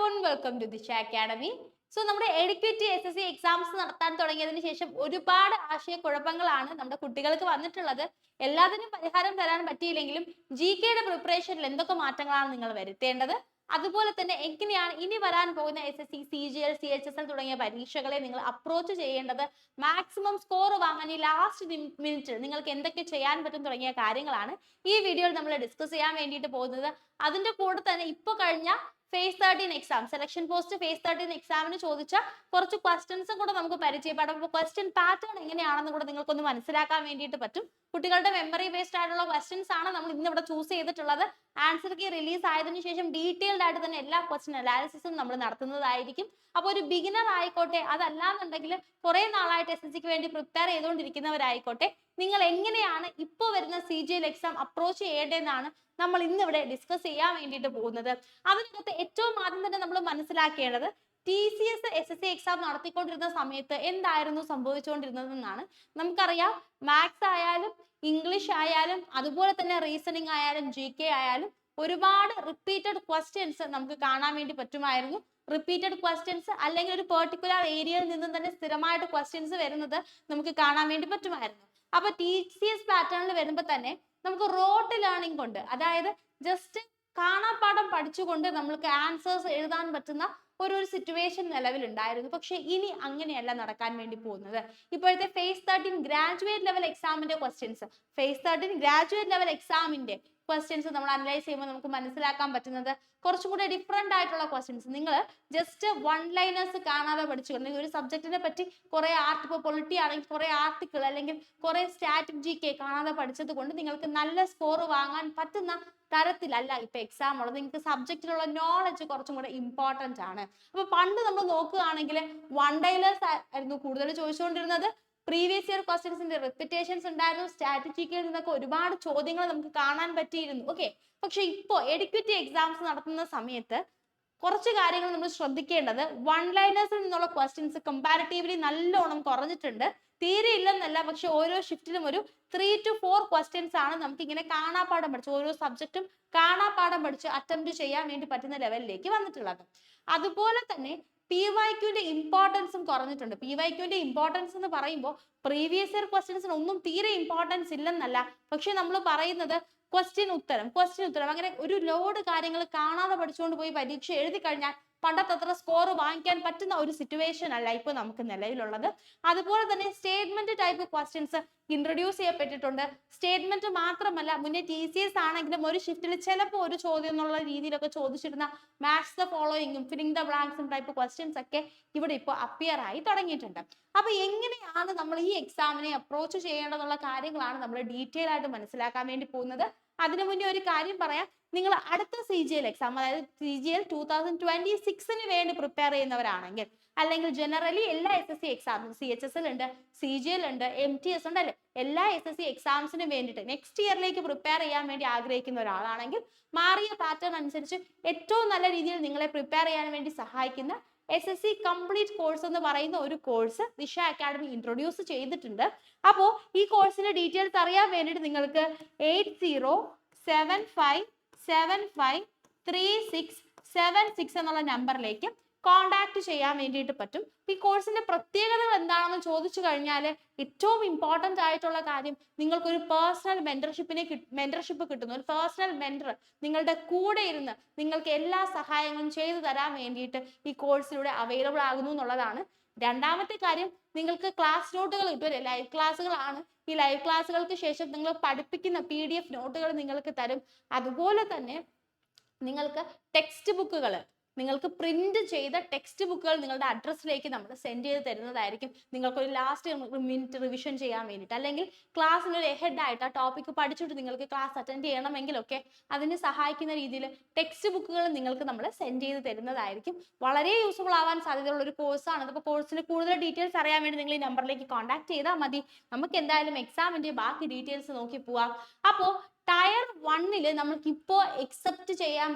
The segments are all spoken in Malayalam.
everyone, welcome to Disha Academy. So, നമ്മുടെ എഡ്യൂക്കേറ്റ് SSC എക്സാംസ് നടത്താൻ തുടങ്ങിയതിന് ശേഷം ഒരുപാട് ആശയക്കുഴപ്പങ്ങളാണ് നമ്മുടെ കുട്ടികൾക്ക് വന്നിട്ടുള്ളത്. എല്ലാത്തിനും പരിഹാരം തരാൻ പറ്റിയില്ലെങ്കിലും GKയുടെ പ്രിപ്പറേഷനിൽ എന്തൊക്കെ മാറ്റങ്ങളാണ് നിങ്ങൾ വരുത്തേണ്ടത്, അതുപോലെ തന്നെ എങ്ങനെയാണ് ഇനി വരാൻ പോകുന്ന SSC, CGL, CHSL തുടങ്ങിയ പരീക്ഷകളെ നിങ്ങൾ അപ്രോച്ച് ചെയ്യേണ്ടത്, മാക്സിമം സ്കോർ വാങ്ങാൻ ഈ ലാസ്റ്റ് മിനിറ്റ് നിങ്ങൾക്ക് എന്തൊക്കെ ചെയ്യാൻ പറ്റും തുടങ്ങിയ കാര്യങ്ങളാണ് ഈ വീഡിയോയിൽ നമ്മൾ ഡിസ്കസ് ചെയ്യാൻ വേണ്ടിയിട്ട് പോകുന്നത്. അതിന്റെ കൂടെ തന്നെ ഇപ്പോൾ കഴിഞ്ഞ phase 13 exam, selection post phase 13 എക്സാമിന് ചോദിച്ച കുറച്ച് ക്വസ്റ്റ്യൻസും കൂടെ നമുക്ക് പരിചയപ്പെടാം. അപ്പോൾ ക്വസ്റ്റ്യൻ പാറ്റേൺ എങ്ങനെയാണെന്ന് കൂടെ നിങ്ങൾക്കൊന്ന് മനസ്സിലാക്കാൻ വേണ്ടിയിട്ട് പറ്റും. കുട്ടികളുടെ മെമ്മറി ബേസ്ഡ് ആയിട്ടുള്ള ക്വസ്റ്റ്യൻസ് ആണ് നമ്മൾ ഇന്ന് ഇവിടെ ചൂസ് ചെയ്തിട്ടുള്ളത്. ആൻസർ കീ റിലീസ് ആയതിനു ശേഷം ഡീറ്റെയിൽഡ് ആയിട്ട് തന്നെ എല്ലാ ക്വസ്റ്റ്യൻ അനാലിസിസും നമ്മൾ നടത്തുന്നതായിരിക്കും. അപ്പോൾ ഒരു ബിഗിനർ ആയിക്കോട്ടെ, അതല്ലാന്നുണ്ടെങ്കിൽ കുറെ നാളായിട്ട് SSCക്ക് വേണ്ടി പ്രിപ്പയർ ചെയ്തുകൊണ്ടിരിക്കുന്നവരായിക്കോട്ടെ, നിങ്ങൾ എങ്ങനെയാണ് ഇപ്പോൾ വരുന്ന CGL എക്സാം അപ്രോച്ച് ചെയ്യേണ്ടതെന്നാണ് നമ്മൾ ഇന്നിവിടെ ഡിസ്കസ് ചെയ്യാൻ വേണ്ടിയിട്ട് പോകുന്നത്. അതിനകത്ത് ഏറ്റവും ആദ്യം തന്നെ നമ്മൾ മനസ്സിലാക്കേണ്ടത് TCS SSC എക്സാം നടത്തിക്കൊണ്ടിരുന്ന സമയത്ത് എന്തായിരുന്നു സംഭവിച്ചുകൊണ്ടിരുന്നതെന്നാണ്. നമുക്കറിയാം, മാത്സ് ആയാലും ഇംഗ്ലീഷ് ആയാലും അതുപോലെ തന്നെ റീസണിങ് ആയാലും GK ആയാലും ഒരുപാട് റിപ്പീറ്റഡ് ക്വസ്റ്റ്യൻസ് നമുക്ക് കാണാൻ വേണ്ടി പറ്റുമായിരുന്നു. റിപ്പീറ്റഡ് ക്വസ്റ്റ്യൻസ് അല്ലെങ്കിൽ ഒരു പെർട്ടിക്കുലർ ഏരിയയിൽ നിന്നും തന്നെ സ്ഥിരമായിട്ട് ക്വസ്റ്റ്യൻസ് വരുന്നത് നമുക്ക് കാണാൻ വേണ്ടി പറ്റുമായിരുന്നു. അപ്പൊ TCS പാറ്റേണിൽ വരുമ്പോൾ തന്നെ നമുക്ക് റോട്ട് ലേണിംഗ് കൊണ്ട്, അതായത് ജസ്റ്റ് കാണാപ്പാഠം പഠിച്ചുകൊണ്ട് നമ്മൾക്ക് ആൻസേഴ്സ് എഴുതാൻ പറ്റുന്ന ഒരു സിറ്റുവേഷൻ നിലവിലുണ്ടായിരുന്നു. പക്ഷെ ഇനി അങ്ങനെയല്ല നടക്കാൻ വേണ്ടി പോകുന്നത്. ഇപ്പോഴത്തെ ഫേസ് 13 ഗ്രാജുവേറ്റ് ലെവൽ എക്സാമിന്റെ ക്വസ്റ്റ്യൻസ്, ഫേസ് 13 ഗ്രാജുവേറ്റ് ലെവൽ എക്സാമിന്റെ ക്വസ്റ്റ്യൻസ് നമ്മൾ അനലൈസ് ചെയ്യുമ്പോൾ നമുക്ക് മനസ്സിലാക്കാൻ പറ്റുന്നത് കുറച്ചും കൂടെ ഡിഫറെന്റ് ആയിട്ടുള്ള ക്വസ്റ്റ്യൻസ്. നിങ്ങൾ ജസ്റ്റ് വൺ ലൈനേഴ്സ് കാണാതെ പഠിച്ചുകൊണ്ട് ഒരു സബ്ജക്റ്റിനെ പറ്റി കുറെ ഇപ്പോൾ പൊളിറ്റി ആണെങ്കിൽ കുറെ ആർട്ടിക്കിൾ അല്ലെങ്കിൽ കുറെ സ്ട്രാറ്റജിക്ക് കാണാതെ പഠിച്ചത് കൊണ്ട് നിങ്ങൾക്ക് നല്ല സ്കോർ വാങ്ങാൻ പറ്റുന്ന തരത്തിലല്ല ഇപ്പൊ എക്സാം ഉള്ളത്. നിങ്ങൾക്ക് സബ്ജക്റ്റിലുള്ള നോളജ് കുറച്ചും കൂടെ ഇമ്പോർട്ടന്റ് ആണ്. അപ്പൊ പണ്ട് നമ്മൾ നോക്കുകയാണെങ്കിൽ വൺ ലൈനേഴ്സ് ആയിരുന്നു കൂടുതൽ ചോദിച്ചുകൊണ്ടിരുന്നത്. പ്രീവിയസ് ഇയർ ക്വസ്റ്റ്യൻസിന്റെ റിപ്പീറ്റേഷൻസ് ഉണ്ടായിരുന്നു. സ്ട്രാറ്റജിക്കിൽ നിന്നൊക്കെ ഒരുപാട് ചോദ്യങ്ങൾ നമുക്ക് കാണാൻ പറ്റിയിരുന്നു. ഓക്കെ, പക്ഷെ ഇപ്പോൾ എഡ്യൂക്കേറ്റ് എക്സാംസ് നടത്തുന്ന സമയത്ത് കുറച്ച് കാര്യങ്ങൾ നമ്മൾ ശ്രദ്ധിക്കേണ്ടത്, വൺ ലൈനേഴ്സിൽ നിന്നുള്ള ക്വസ്റ്റ്യൻസ് കമ്പാരിറ്റീവ്ലി നല്ലോണം കുറഞ്ഞിട്ടുണ്ട്. തീരെ ഇല്ലെന്നല്ല, പക്ഷെ ഓരോ ഷിഫ്റ്റിലും ഒരു 3 to 4 ക്വസ്റ്റ്യൻസ് ആണ് നമുക്ക് ഇങ്ങനെ കാണാപ്പാഠം പഠിച്ച് ഓരോ സബ്ജക്റ്റും കാണാപ്പാഠം പഠിച്ച് അറ്റംപ്റ്റ് ചെയ്യാൻ വേണ്ടി പറ്റുന്ന ലെവലിലേക്ക് വന്നിട്ടുള്ളത്. അതുപോലെ തന്നെ PYQന്റെ ഇമ്പോർട്ടൻസും കുറഞ്ഞിട്ടുണ്ട്. PYQന്റെ ഇമ്പോർട്ടൻസ് എന്ന് പറയുമ്പോൾ പ്രീവിയസ് ഇയർ ക്വസ്റ്റ്യൻസിന് ഒന്നും തീരെ ഇമ്പോർട്ടൻസ് ഇല്ലെന്നല്ല, പക്ഷെ നമ്മൾ പറയുന്നത് ക്വസ്റ്റ്യൻ ഉത്തരം അങ്ങനെ ഒരു ലോഡ് കാര്യങ്ങൾ കാണാതെ പഠിച്ചുകൊണ്ട് പോയി പരീക്ഷ എഴുതി കഴിഞ്ഞാൽ പണ്ടത്തെ അത്ര സ്കോർ വാങ്ങിക്കാൻ പറ്റുന്ന ഒരു സിറ്റുവേഷൻ അല്ല ഇപ്പൊ നമുക്ക് നിലവിലുള്ളത്. അതുപോലെ തന്നെ സ്റ്റേറ്റ്മെന്റ് ടൈപ്പ് ക്വസ്റ്റ്യൻസ് ഇൻട്രൊഡ്യൂസ് ചെയ്യപ്പെട്ടിട്ടുണ്ട്. സ്റ്റേറ്റ്മെന്റ് മാത്രമല്ല, മുന്നേ TCS ആണെങ്കിലും ഒരു ഷിഫ്റ്റിൽ ചിലപ്പോൾ ഒരു ചോദ്യം എന്നുള്ള രീതിയിലൊക്കെ ചോദിച്ചിരുന്ന മാച്ച് ദ ഫോളോയിങ്ങും ഫില്ലിംഗ് ദ ബ്ലാങ്ക്സും ടൈപ്പ് ക്വസ്റ്റ്യൻസ് ഒക്കെ ഇവിടെ ഇപ്പോൾ അപ്പിയർ ആയി തുടങ്ങിയിട്ടുണ്ട്. അപ്പൊ എങ്ങനെയാണ് നമ്മൾ ഈ എക്സാമിനെ അപ്രോച്ച് ചെയ്യേണ്ടതെന്നുള്ള കാര്യങ്ങളാണ് നമ്മൾ ഡീറ്റെയിൽ ആയിട്ട് മനസ്സിലാക്കാൻ വേണ്ടി പോകുന്നത്. അതിനു മുന്നേ ഒരു കാര്യം പറയാം. നിങ്ങൾ അടുത്ത CGL എക്സാം, അതായത് CGL 2026 വേണ്ടി പ്രിപ്പയർ ചെയ്യുന്നവരാണെങ്കിൽ, അല്ലെങ്കിൽ ജനറലി എല്ലാ SSC എക്സാമും CHSL ഉണ്ട്, CGL ഉണ്ട്, MTS ഉണ്ട് അല്ലെ, എല്ലാ SSC എക്സാംസിനും വേണ്ടിയിട്ട് നെക്സ്റ്റ് ഇയറിലേക്ക് പ്രിപ്പയർ ചെയ്യാൻ വേണ്ടി ആഗ്രഹിക്കുന്ന ഒരാളാണെങ്കിൽ മാറിയ പാറ്റേൺ അനുസരിച്ച് ഏറ്റവും നല്ല രീതിയിൽ നിങ്ങളെ പ്രിപ്പയർ ചെയ്യാൻ വേണ്ടി സഹായിക്കുന്ന SSC കംപ്ലീറ്റ് കോഴ്സ് എന്ന് പറയുന്ന ഒരു കോഴ്സ് ദിശ അക്കാഡമി ഇൻട്രൊഡ്യൂസ് ചെയ്തിട്ടുണ്ട്. അപ്പോൾ ഈ കോഴ്സിന്റെ ഡീറ്റെയിൽസ് അറിയാൻ വേണ്ടിയിട്ട് നിങ്ങൾക്ക് 8075753676 എന്നുള്ള നമ്പറിലേക്ക് കോണ്ടാക്ട് ചെയ്യാൻ വേണ്ടിയിട്ട് പറ്റും. ഈ കോഴ്സിന്റെ പ്രത്യേകതകൾ എന്താണെന്ന് ചോദിച്ചു കഴിഞ്ഞാൽ ഏറ്റവും ഇമ്പോർട്ടന്റ് ആയിട്ടുള്ള കാര്യം, നിങ്ങൾക്കൊരു പേഴ്സണൽ മെന്റർഷിപ്പ് കിട്ടുന്നു. ഒരു പേഴ്സണൽ മെന്റർ നിങ്ങളുടെ കൂടെ ഇരുന്ന് നിങ്ങൾക്ക് എല്ലാ സഹായങ്ങളും ചെയ്തു തരാൻ വേണ്ടിയിട്ട് ഈ കോഴ്സിലൂടെ അവൈലബിൾ ആകുന്നു എന്നുള്ളതാണ്. രണ്ടാമത്തെ കാര്യം, നിങ്ങൾക്ക് ക്ലാസ് നോട്ടുകൾ കിട്ടും. ലൈവ് ക്ലാസ്സുകളാണ്. ഈ ലൈവ് ക്ലാസ്സുകൾക്ക് ശേഷം നിങ്ങൾ പഠിപ്പിക്കുന്ന PDF നോട്ടുകൾ നിങ്ങൾക്ക് തരും. അതുപോലെ തന്നെ നിങ്ങൾക്ക് ടെക്സ്റ്റ് ബുക്കുകൾ, നിങ്ങൾക്ക് പ്രിന്റ് ചെയ്ത ടെക്സ്റ്റ് ബുക്കുകൾ നിങ്ങളുടെ അഡ്രസ്സിലേക്ക് നമ്മൾ സെൻഡ് ചെയ്ത് തരുന്നതായിരിക്കും. നിങ്ങൾക്കൊരു ലാസ്റ്റ് മിനിറ്റ് റിവിഷൻ ചെയ്യാൻ വേണ്ടിയിട്ട്, അല്ലെങ്കിൽ ക്ലാസ്സിന് ഒരു ഹെഡ് ആയിട്ട് ആ ടോപ്പിക് പഠിച്ചിട്ട് നിങ്ങൾക്ക് ക്ലാസ് അറ്റൻഡ് ചെയ്യണമെങ്കിലൊക്കെ അതിന് സഹായിക്കുന്ന രീതിയിൽ ടെക്സ്റ്റ് ബുക്കുകൾ നിങ്ങൾക്ക് നമ്മൾ സെൻഡ് ചെയ്ത് തരുന്നതായിരിക്കും. വളരെ യൂസ്ഫുൾ ആവാൻ സാധ്യതയുള്ള ഒരു കോഴ്സാണ്. അപ്പോൾ കോഴ്സിന് കൂടുതൽ ഡീറ്റെയിൽസ് അറിയാൻ വേണ്ടി നിങ്ങൾ ഈ നമ്പറിലേക്ക് കോൺടാക്ട് ചെയ്താൽ മതി. നമുക്ക് എന്തായാലും എക്സാമിന്റെ ബാക്കി ഡീറ്റെയിൽസ് നോക്കി പോവാം. അപ്പോൾ ടയർ 1 നമുക്ക് ഇപ്പോൾ എക്സ്പെക്ട് ചെയ്യാൻ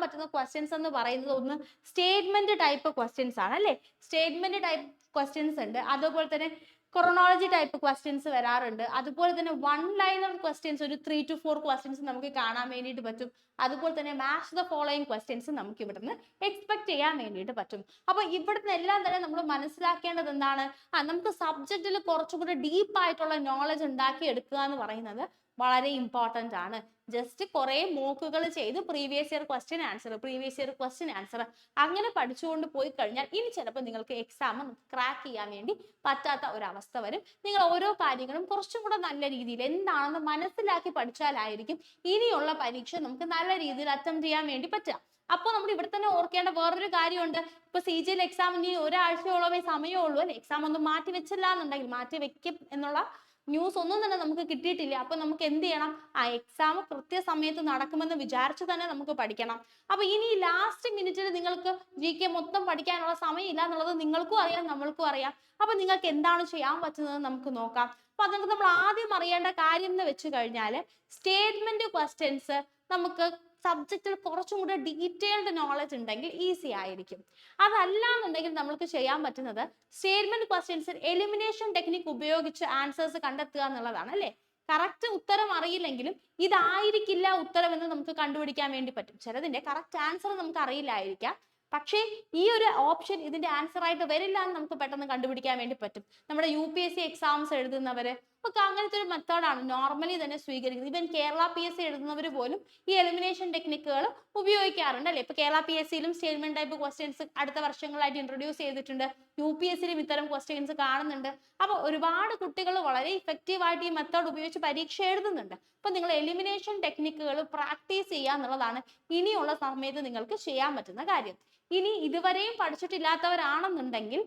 പറ്റുന്ന ക്വസ്റ്റ്യൻസ് എന്ന് പറയുന്നത് ഒന്ന് സ്റ്റേറ്റ്മെന്റ് ടൈപ്പ് ക്വസ്റ്റ്യൻസ് ആണ് അല്ലേ. സ്റ്റേറ്റ്മെന്റ് ടൈപ്പ് ക്വസ്റ്റ്യൻസ് ഉണ്ട്. അതുപോലെ തന്നെ ക്രോണോളജി ടൈപ്പ് ക്വസ്റ്റ്യൻസ് വരാറുണ്ട്. അതുപോലെ തന്നെ വൺ ലൈനർ ക്വസ്റ്റ്യൻസ് ഒരു 3 to 4 ക്വസ്റ്റ്യൻസ് നമുക്ക് കാണാൻ വേണ്ടിയിട്ട് പറ്റും. അതുപോലെ തന്നെ മാച്ച് ദ ഫോളോയിങ് ക്വസ്റ്റ്യൻസ് നമുക്ക് ഇവിടുന്ന് എക്സ്പെക്ട് ചെയ്യാൻ വേണ്ടിയിട്ട് പറ്റും. അപ്പൊ ഇവിടുന്ന് എല്ലാം തന്നെ നമ്മൾ മനസ്സിലാക്കേണ്ടത് എന്താണ്? നമുക്ക് സബ്ജക്റ്റിൽ കുറച്ചുകൂടി ഡീപ്പ് ആയിട്ടുള്ള നോളജ് ഉണ്ടാക്കി എടുക്കുക എന്ന് പറയുന്നത് വളരെ ഇമ്പോർട്ടന്റ് ആണ്. ജസ്റ്റ് കുറെ മോക്കുകൾ ചെയ്ത് പ്രീവിയസ് ഇയർ ക്വസ്റ്റ്യൻ ആൻസർ അങ്ങനെ പഠിച്ചുകൊണ്ട് പോയി കഴിഞ്ഞാൽ ഇനി ചിലപ്പോൾ നിങ്ങൾക്ക് എക്സാം ക്രാക്ക് ചെയ്യാൻ വേണ്ടി പറ്റാത്ത ഒരു അവസ്ഥ വരും. നിങ്ങൾ ഓരോ കാര്യങ്ങളും കുറച്ചും കൂടെ നല്ല രീതിയിൽ എന്താണെന്ന് മനസ്സിലാക്കി പഠിച്ചാലായിരിക്കും ഇനിയുള്ള പരീക്ഷ നമുക്ക് നല്ല രീതിയിൽ അറ്റംപ്റ്റ് ചെയ്യാൻ വേണ്ടി പറ്റുക. അപ്പോൾ നമ്മൾ ഇവിടെ തന്നെ ഓർക്കേണ്ട വേറൊരു കാര്യമുണ്ട്. ഇപ്പൊ CGL എക്സാമിന് ഒരാഴ്ചയോളമേ സമയമുള്ളൂ അല്ലെ. എക്സാം ഒന്നും മാറ്റി വെച്ചില്ല എന്നുണ്ടെങ്കിൽ, മാറ്റി വെക്കും എന്നുള്ള ന്യൂസ് ഒന്നും തന്നെ നമുക്ക് കിട്ടിയിട്ടില്ല. അപ്പൊ നമുക്ക് എന്ത് ചെയ്യണം? ആ എക്സാം കൃത്യസമയത്ത് നടക്കുമെന്ന് വിചാരിച്ച് തന്നെ നമുക്ക് പഠിക്കണം. അപ്പൊ ഇനി ലാസ്റ്റ് മിനിറ്റിൽ നിങ്ങൾക്ക് GK മൊത്തം പഠിക്കാനുള്ള സമയമില്ല എന്നുള്ളത് നിങ്ങൾക്കും അറിയാം, നമ്മൾക്കും അറിയാം. അപ്പൊ നിങ്ങൾക്ക് എന്താണ് ചെയ്യാൻ പറ്റുന്നത് നമുക്ക് നോക്കാം. അപ്പൊ അതുകൊണ്ട് നമ്മൾ ആദ്യം അറിയേണ്ട കാര്യം എന്ന് വെച്ച് കഴിഞ്ഞാൽ സ്റ്റേറ്റ്മെന്റ് ക്വസ്റ്റ്യൻസ് നമുക്ക് സബ്ജക്റ്റിൽ കുറച്ചും കൂടെ ഡീറ്റെയിൽഡ് നോളജ് ഉണ്ടെങ്കിൽ ഈസി ആയിരിക്കും. അതല്ല എന്നുണ്ടെങ്കിൽ നമ്മൾക്ക് ചെയ്യാൻ പറ്റുന്നത് സ്റ്റേറ്റ്മെന്റ് ക്വസ്റ്റ്യൻസിൽ എലിമിനേഷൻ ടെക്നിക് ഉപയോഗിച്ച് ആൻസേഴ്സ് കണ്ടെത്തുക എന്നുള്ളതാണ് അല്ലെ. കറക്റ്റ് ഉത്തരം അറിയില്ലെങ്കിലും ഇതായിരിക്കില്ല ഉത്തരം എന്ന് നമുക്ക് കണ്ടുപിടിക്കാൻ വേണ്ടി പറ്റും. ചിലതിന്റെ കറക്റ്റ് ആൻസർ നമുക്ക് അറിയില്ലായിരിക്കാം, പക്ഷേ ഈ ഒരു ഓപ്ഷൻ ഇതിന്റെ ആൻസർ ആയിട്ട് വരില്ല എന്ന് നമുക്ക് പെട്ടെന്ന് കണ്ടുപിടിക്കാൻ വേണ്ടി പറ്റും. നമ്മുടെ UPSC എക്സാംസ് എഴുതുന്നവര് ഒക്കെ അങ്ങനത്തെ ഒരു മെത്തേഡാണ് നോർമലി തന്നെ സ്വീകരിക്കുന്നത്. ഇവൻ കേരള PSC എഴുതുന്നവർ പോലും ഈ എലിമിനേഷൻ ടെക്നിക്കുകൾ ഉപയോഗിക്കാറുണ്ട് അല്ലെ. ഇപ്പൊ കേരള PSCയിലും സ്റ്റേറ്റ്മെന്റ് ടൈപ്പ് ക്വസ്റ്റ്യൻസ് അടുത്ത വർഷങ്ങളായിട്ട് ഇൻട്രൊഡ്യൂസ് ചെയ്തിട്ടുണ്ട്. UPSCയിലും ഇത്തരം ക്വസ്റ്റ്യൻസ് കാണുന്നുണ്ട്. അപ്പൊ ഒരുപാട് കുട്ടികൾ വളരെ ഇഫക്റ്റീവ് ആയിട്ട് ഈ മെത്തേഡ് ഉപയോഗിച്ച് പരീക്ഷ എഴുതുന്നുണ്ട്. അപ്പൊ നിങ്ങൾ എലിമിനേഷൻ ടെക്നിക്കുകൾ പ്രാക്ടീസ് ചെയ്യുക എന്നുള്ളതാണ് ഇനിയുള്ള സമയത്ത് നിങ്ങൾക്ക് ചെയ്യാൻ പറ്റുന്ന കാര്യം. ഇനി ഇതുവരെയും പഠിച്ചിട്ടില്ലാത്തവരാണെന്നുണ്ടെങ്കിൽ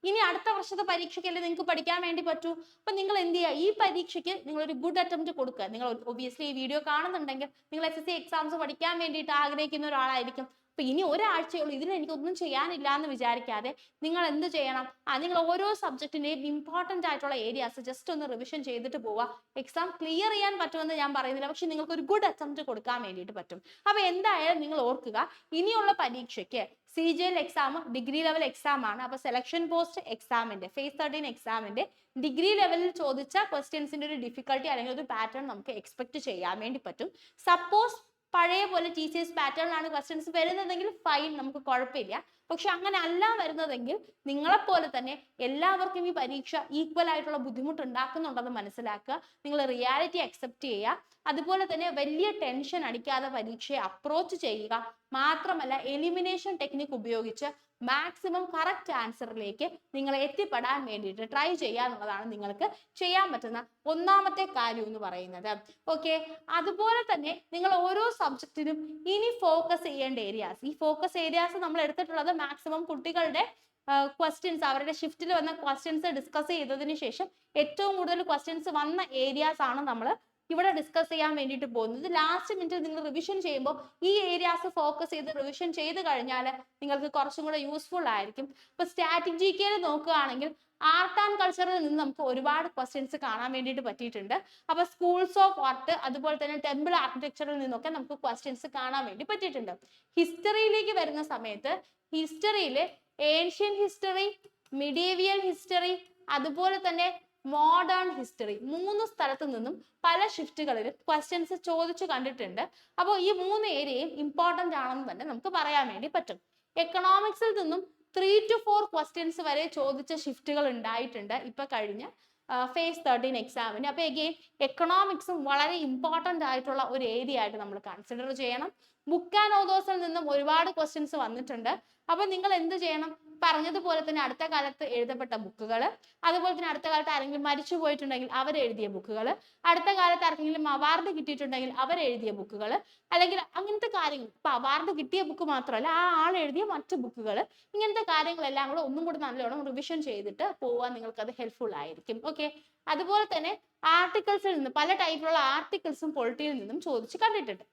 ഇനി അടുത്ത വർഷത്തെ പരീക്ഷയ്ക്കല്ലേ നിങ്ങൾക്ക് പഠിക്കാൻ വേണ്ടി പറ്റൂ. അപ്പൊ നിങ്ങൾ എന്ത് ചെയ്യുക? ഈ പരീക്ഷയ്ക്ക് നിങ്ങൾ ഒരു ഗുഡ് അറ്റംപ്റ്റ് കൊടുക്കുക. നിങ്ങൾ ഒബിയസ്ലി ഈ വീഡിയോ കാണുന്നുണ്ടെങ്കിൽ നിങ്ങൾ SSC എക്സാംസ് പഠിക്കാൻ വേണ്ടിയിട്ട് ആഗ്രഹിക്കുന്ന ഒരാളായിരിക്കും. അപ്പൊ ഇനി ഒരാഴ്ചയുള്ളൂ, ഇതിന് എനിക്കൊന്നും ചെയ്യാനില്ല എന്ന് വിചാരിക്കാതെ നിങ്ങൾ എന്ത് ചെയ്യണം? നിങ്ങൾ ഓരോ സബ്ജക്റ്റിന്റെയും ഇമ്പോർട്ടന്റ് ആയിട്ടുള്ള ഏരിയാസ് ജസ്റ്റ് ഒന്ന് റിവിഷൻ ചെയ്തിട്ട് പോവുക. എക്സാം ക്ലിയർ ചെയ്യാൻ പറ്റുമെന്ന് ഞാൻ പറയുന്നില്ല, പക്ഷെ നിങ്ങൾക്ക് ഒരു ഗുഡ് അറ്റംപ്റ്റ് കൊടുക്കാൻ വേണ്ടിയിട്ട് പറ്റും. അപ്പൊ എന്തായാലും നിങ്ങൾ ഓർക്കുക, ഇനിയുള്ള പരീക്ഷയ്ക്ക് CGL exam degree level exam ആണ്. അപ്പൊ സെലക്ഷൻ പോസ്റ്റ് എക്സാമിന്റെ ഫേസ് 13 എക്സാമിന്റെ ഡിഗ്രി ലെവലിൽ ചോദിച്ച ക്വസ്റ്റ്യൻസിന്റെ ഒരു ഡിഫിക്കൽട്ടി അല്ലെങ്കിൽ ഒരു പാറ്റേൺ നമുക്ക് എക്സ്പെക്ട് ചെയ്യാൻ വേണ്ടി പറ്റും. സപ്പോസ് പഴയ പോലെ TCS പാറ്റേണിലാണ് ക്വസ്റ്റ്യൻസ് വരുന്നതെങ്കിൽ ഫൈൻ, നമുക്ക് കുഴപ്പമില്ല. പക്ഷെ അങ്ങനെ അല്ല വരുന്നതെങ്കിൽ നിങ്ങളെപ്പോലെ തന്നെ എല്ലാവർക്കും ഈ പരീക്ഷ ഈക്വൽ ആയിട്ടുള്ള ബുദ്ധിമുട്ട് ഉണ്ടാക്കുന്നുണ്ടെന്ന് മനസ്സിലാക്കുക. നിങ്ങൾ റിയാലിറ്റി അക്സെപ്റ്റ് ചെയ്യുക. അതുപോലെ തന്നെ വലിയ ടെൻഷൻ അടിക്കാതെ പരീക്ഷയെ അപ്രോച്ച് ചെയ്യുക. മാത്രമല്ല എലിമിനേഷൻ ടെക്നിക് ഉപയോഗിച്ച് മാക്സിമം കറക്റ്റ് ആൻസറിലേക്ക് നിങ്ങൾ എത്തിപ്പെടാൻ വേണ്ടിയിട്ട് ട്രൈ ചെയ്യുക എന്നുള്ളതാണ് നിങ്ങൾക്ക് ചെയ്യാൻ പറ്റുന്ന ഒന്നാമത്തെ കാര്യം എന്ന് പറയുന്നത്. ഓക്കെ, അതുപോലെ തന്നെ നിങ്ങൾ ഓരോ സബ്ജക്റ്റിനും ഇനി ഫോക്കസ് ചെയ്യേണ്ട ഏരിയാസ്, ഈ ഫോക്കസ് ഏരിയാസ് നമ്മൾ എടുത്തിട്ടുള്ളത് മാക്സിമം കുട്ടികളുടെ ക്വസ്റ്റ്യൻസ്, അവരുടെ ഷിഫ്റ്റിൽ വന്ന ക്വസ്റ്റ്യൻസ് ഡിസ്കസ് ചെയ്തതിന് ശേഷം ഏറ്റവും കൂടുതൽ ക്വസ്റ്റ്യൻസ് വന്ന ഏരിയാസ് ആണ് നമ്മൾ ഇവിടെ ഡിസ്കസ് ചെയ്യാൻ വേണ്ടിയിട്ട് പോകുന്നത്. ലാസ്റ്റ് മിനിറ്റിൽ നിങ്ങൾ റിവിഷൻ ചെയ്യുമ്പോൾ ഈ ഏരിയാസ് ഫോക്കസ് ചെയ്ത് റിവിഷൻ ചെയ്ത് കഴിഞ്ഞാൽ നിങ്ങൾക്ക് കുറച്ചും കൂടെ യൂസ്ഫുൾ ആയിരിക്കും. ഇപ്പൊ സ്റ്റാറ്റിക് GK നോക്കുകയാണെങ്കിൽ ആർട്ട് ആൻഡ് കൾച്ചറിൽ നിന്ന് നമുക്ക് ഒരുപാട് ക്വസ്റ്റ്യൻസ് കാണാൻ വേണ്ടിയിട്ട് പറ്റിയിട്ടുണ്ട്. അപ്പൊ സ്കൂൾസ് ഓഫ് ആർട്ട് അതുപോലെ തന്നെ ടെമ്പിൾ ആർക്കിടെക്ചറിൽ നിന്നൊക്കെ നമുക്ക് ക്വസ്റ്റ്യൻസ് കാണാൻ വേണ്ടി പറ്റിയിട്ടുണ്ട്. ഹിസ്റ്ററിയിലേക്ക് വരുന്ന സമയത്ത് ഹിസ്റ്ററിയിൽ ഏൻഷ്യൻ ഹിസ്റ്ററി, മിഡീവിയൽ ഹിസ്റ്ററി, അതുപോലെ തന്നെ മോഡേൺ ഹിസ്റ്ററി, 3 സ്ഥലത്തു നിന്നും പല ഷിഫ്റ്റുകളിൽ ക്വസ്റ്റ്യൻസ് ചോദിച്ചു കണ്ടിട്ടുണ്ട്. അപ്പോൾ ഈ 3 ഏരിയയും ഇമ്പോർട്ടന്റ് ആണെന്ന് തന്നെ നമുക്ക് പറയാൻ വേണ്ടി പറ്റും. എക്കണോമിക്സിൽ നിന്നും 3 to 4 ക്വസ്റ്റ്യൻസ് വരെ ചോദിച്ച ഷിഫ്റ്റുകൾ ഉണ്ടായിട്ടുണ്ട് ഇപ്പൊ കഴിഞ്ഞ ഫേസ് 13 എക്സാമിന്. അപ്പൊ എഗെയിൻ എക്കണോമിക്സും വളരെ ഇമ്പോർട്ടന്റ് ആയിട്ടുള്ള ഒരു ഏരിയ ആയിട്ട് നമ്മൾ കൺസിഡർ ചെയ്യണം. ബുക്ക് ആൻഡ് ഓതേഴ്സിൽ നിന്നും ഒരുപാട് ക്വസ്റ്റ്യൻസ് വന്നിട്ടുണ്ട്. അപ്പൊ നിങ്ങൾ എന്ത് ചെയ്യണം? പറഞ്ഞതുപോലെ തന്നെ അടുത്ത കാലത്ത് എഴുതപ്പെട്ട ബുക്കുകൾ, അതുപോലെ തന്നെ അടുത്ത കാലത്ത് ആരെങ്കിലും മരിച്ചു പോയിട്ടുണ്ടെങ്കിൽ അവരെഴുതിയ ബുക്കുകൾ, അടുത്ത കാലത്ത് ആർക്കെങ്കിലും അവാർഡ് കിട്ടിയിട്ടുണ്ടെങ്കിൽ അവരെഴുതിയ ബുക്കുകൾ, അല്ലെങ്കിൽ അങ്ങനത്തെ കാര്യങ്ങൾ. ഇപ്പൊ അവാർഡ് കിട്ടിയ ബുക്ക് മാത്രമല്ല ആ ആൾ എഴുതിയ മറ്റു ബുക്കുകൾ, ഇങ്ങനത്തെ കാര്യങ്ങളെല്ലാം കൂടെ ഒന്നും കൂടി നല്ലോണം റിവിഷൻ ചെയ്തിട്ട് പോവാൻ നിങ്ങൾക്ക് അത് ഹെൽപ്ഫുൾ ആയിരിക്കും. ഓക്കെ, അതുപോലെ തന്നെ ആർട്ടിക്കിൾസിൽ നിന്ന് പല ടൈപ്പിലുള്ള ആർട്ടിക്കിൾസും പൊളിറ്റിയിൽ നിന്നും ചോദിച്ചു കണ്ടിട്ടുണ്ട്.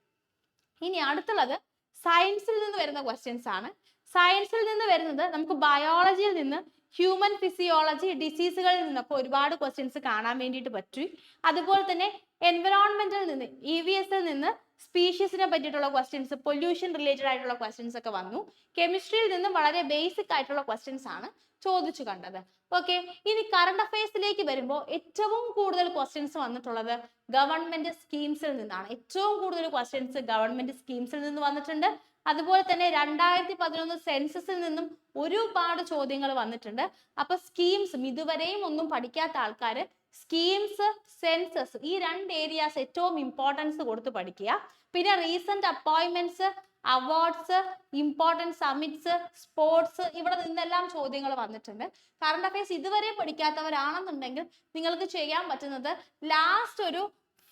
ഇനി അടുത്തുള്ളത് സയൻസിൽ നിന്ന് വരുന്ന ക്വസ്റ്റ്യൻസ് ആണ്. സയൻസിൽ നിന്ന് വരുന്നത് നമുക്ക് ബയോളജിയിൽ നിന്ന്, ഹ്യൂമൻ ഫിസിയോളജി, ഡിസീസുകളിൽ നിന്നൊക്കെ ഒരുപാട് ക്വസ്റ്റ്യൻസ് കാണാൻ വേണ്ടിയിട്ട് പറ്റും. അതുപോലെ തന്നെ എൻവയോൺമെന്റിൽ നിന്ന്, EVS നിന്ന്, സ്പീഷീസിനെ പറ്റിയിട്ടുള്ള ക്വസ്റ്റ്യൻസ്, പൊല്യൂഷൻ റിലേറ്റഡ് ആയിട്ടുള്ള ക്വസ്റ്റ്യൻസ് ഒക്കെ വന്നു. കെമിസ്ട്രിയിൽ നിന്നും വളരെ ബേസിക് ആയിട്ടുള്ള ക്വസ്റ്റ്യൻസ് ആണ് ചോദിച്ചു കണ്ടത്. ഓക്കെ, ഇനി കറണ്ട് അഫയേഴ്സിലേക്ക് വരുമ്പോൾ ഏറ്റവും കൂടുതൽ ക്വസ്റ്റ്യൻസ് വന്നിട്ടുള്ളത് ഗവൺമെന്റ് സ്കീംസിൽ നിന്നാണ്. ഏറ്റവും കൂടുതൽ ക്വസ്റ്റ്യൻസ് ഗവൺമെന്റ് സ്കീംസിൽ നിന്ന് വന്നിട്ടുണ്ട്. അതുപോലെ തന്നെ 2011 സെൻസസിൽ നിന്നും ഒരുപാട് ചോദ്യങ്ങൾ വന്നിട്ടുണ്ട്. അപ്പൊ സ്കീംസും ഇതുവരെയും ഒന്നും പഠിക്കാത്ത ആൾക്കാര് സ്കീംസ്, സെൻസസ് ഈ രണ്ട് ഏരിയാസ് ഏറ്റവും ഇമ്പോർട്ടൻസ് കൊടുത്ത് പഠിക്കുക. പിന്നെ recent appointments, awards, important summits, sports, ഇവിടെ നിന്നെല്ലാം ചോദ്യങ്ങൾ വന്നിട്ടുണ്ട്. കറണ്ട് അഫയേഴ്സ് ഇതുവരെ പഠിക്കാത്തവരാണെന്നുണ്ടെങ്കിൽ നിങ്ങൾക്ക് ചെയ്യാൻ പറ്റുന്നത് ലാസ്റ്റ് ഒരു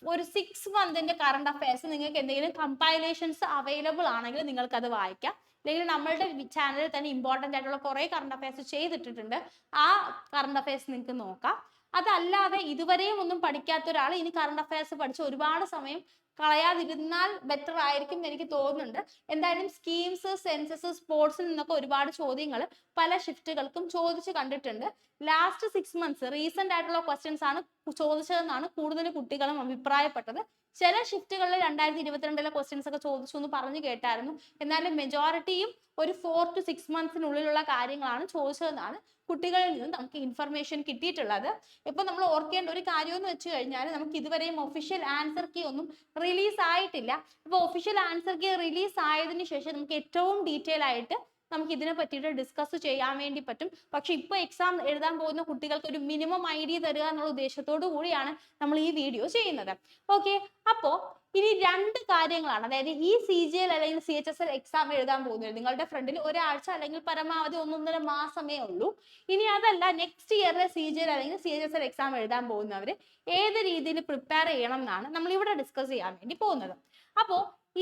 6 മന്തിന്റെ കറണ്ട് അഫയേഴ്സ് നിങ്ങൾക്ക് എന്തെങ്കിലും കമ്പൈലേഷൻസ് അവൈലബിൾ ആണെങ്കിൽ നിങ്ങൾക്ക് അത് വായിക്കാം. അല്ലെങ്കിൽ നമ്മളുടെ ചാനലിൽ തന്നെ ഇമ്പോർട്ടൻ്റ് ആയിട്ടുള്ള കുറേ കറണ്ട് അഫയേഴ്സ് ചെയ്തിട്ടിട്ടുണ്ട്. ആ കറണ്ട് അഫയേഴ്സ് നിങ്ങൾക്ക് നോക്കാം. അതല്ലാതെ ഇതുവരെയും ഒന്നും പഠിക്കാത്ത ഒരാൾ ഇനി കറണ്ട് അഫയേഴ്സ് പഠിച്ച് ഒരുപാട് സമയം കളയാതിരുന്നാൽ ബെറ്റർ ആയിരിക്കും എന്ന് എനിക്ക് തോന്നുന്നുണ്ട്. എന്തായാലും സ്കീംസ്, സെൻസസ്, സ്പോർട്സിൽ നിന്നൊക്കെ ഒരുപാട് ചോദ്യങ്ങൾ പല ഷിഫ്റ്റുകൾക്കും ചോദിച്ചു കണ്ടിട്ടുണ്ട്. ലാസ്റ്റ് 6 മന്ത്സ് റീസെന്റ് ആയിട്ടുള്ള ക്വസ്റ്റ്യൻസ് ആണ് ചോദിച്ചതെന്നാണ് കൂടുതൽ കുട്ടികളും അഭിപ്രായപ്പെട്ടത്. ചില ഷിഫ്റ്റുകളിൽ 2022 ക്വസ്റ്റ്യൻസ് ഒക്കെ ചോദിച്ചു എന്ന് പറഞ്ഞു കേട്ടായിരുന്നു. എന്നാലും മെജോറിറ്റിയും ഒരു 4 to 6 മന്ത്സിനുള്ളിലുള്ള കാര്യങ്ങളാണ് ചോദിച്ചതെന്നാണ് കുട്ടികളിൽ നിന്ന് നമുക്ക് ഇൻഫർമേഷൻ കിട്ടിയിട്ടുള്ളത്. ഇപ്പൊ നമ്മൾ ഓർക്കേണ്ട ഒരു കാര്യം എന്ന് വെച്ച് കഴിഞ്ഞാൽ നമുക്ക് ഇതുവരെയും ഒഫീഷ്യൽ ആൻസർ കീ ഒന്നും റിലീസ് ആയിട്ടില്ല. അപ്പൊ ഒഫീഷ്യൽ ആൻസർ കീ റിലീസ് ആയതിനു ശേഷം നമുക്ക് ഏറ്റവും ഡീറ്റെയിൽ ആയിട്ട് നമുക്ക് ഇതിനെ പറ്റിയിട്ട് ഡിസ്കസ് ചെയ്യാൻ വേണ്ടി പറ്റും. പക്ഷെ ഇപ്പൊ എക്സാം എഴുതാൻ പോകുന്ന കുട്ടികൾക്ക് ഒരു മിനിമം ഐഡിയ തരിക എന്നുള്ള ഉദ്ദേശത്തോടു കൂടിയാണ് നമ്മൾ ഈ വീഡിയോ ചെയ്യുന്നത്. ഓക്കെ, അപ്പോ ഇനി 2 കാര്യങ്ങളാണ്. അതായത് ഈ CGL അല്ലെങ്കിൽ CHSL എക്സാം എഴുതാൻ പോകുന്നത് നിങ്ങളുടെ ഫ്രണ്ടിൽ ഒരാഴ്ച അല്ലെങ്കിൽ പരമാവധി 1.5 മാസമേ ഉള്ളൂ. ഇനി അതല്ല, നെക്സ്റ്റ് ഇയറിലെ CGL അല്ലെങ്കിൽ CHSL എക്സാം എഴുതാൻ പോകുന്നവര് ഏത് രീതിയിൽ പ്രിപ്പയർ ചെയ്യണം എന്നാണ് നമ്മൾ ഇവിടെ ഡിസ്കസ് ചെയ്യാൻ വേണ്ടി പോകുന്നത്. അപ്പോ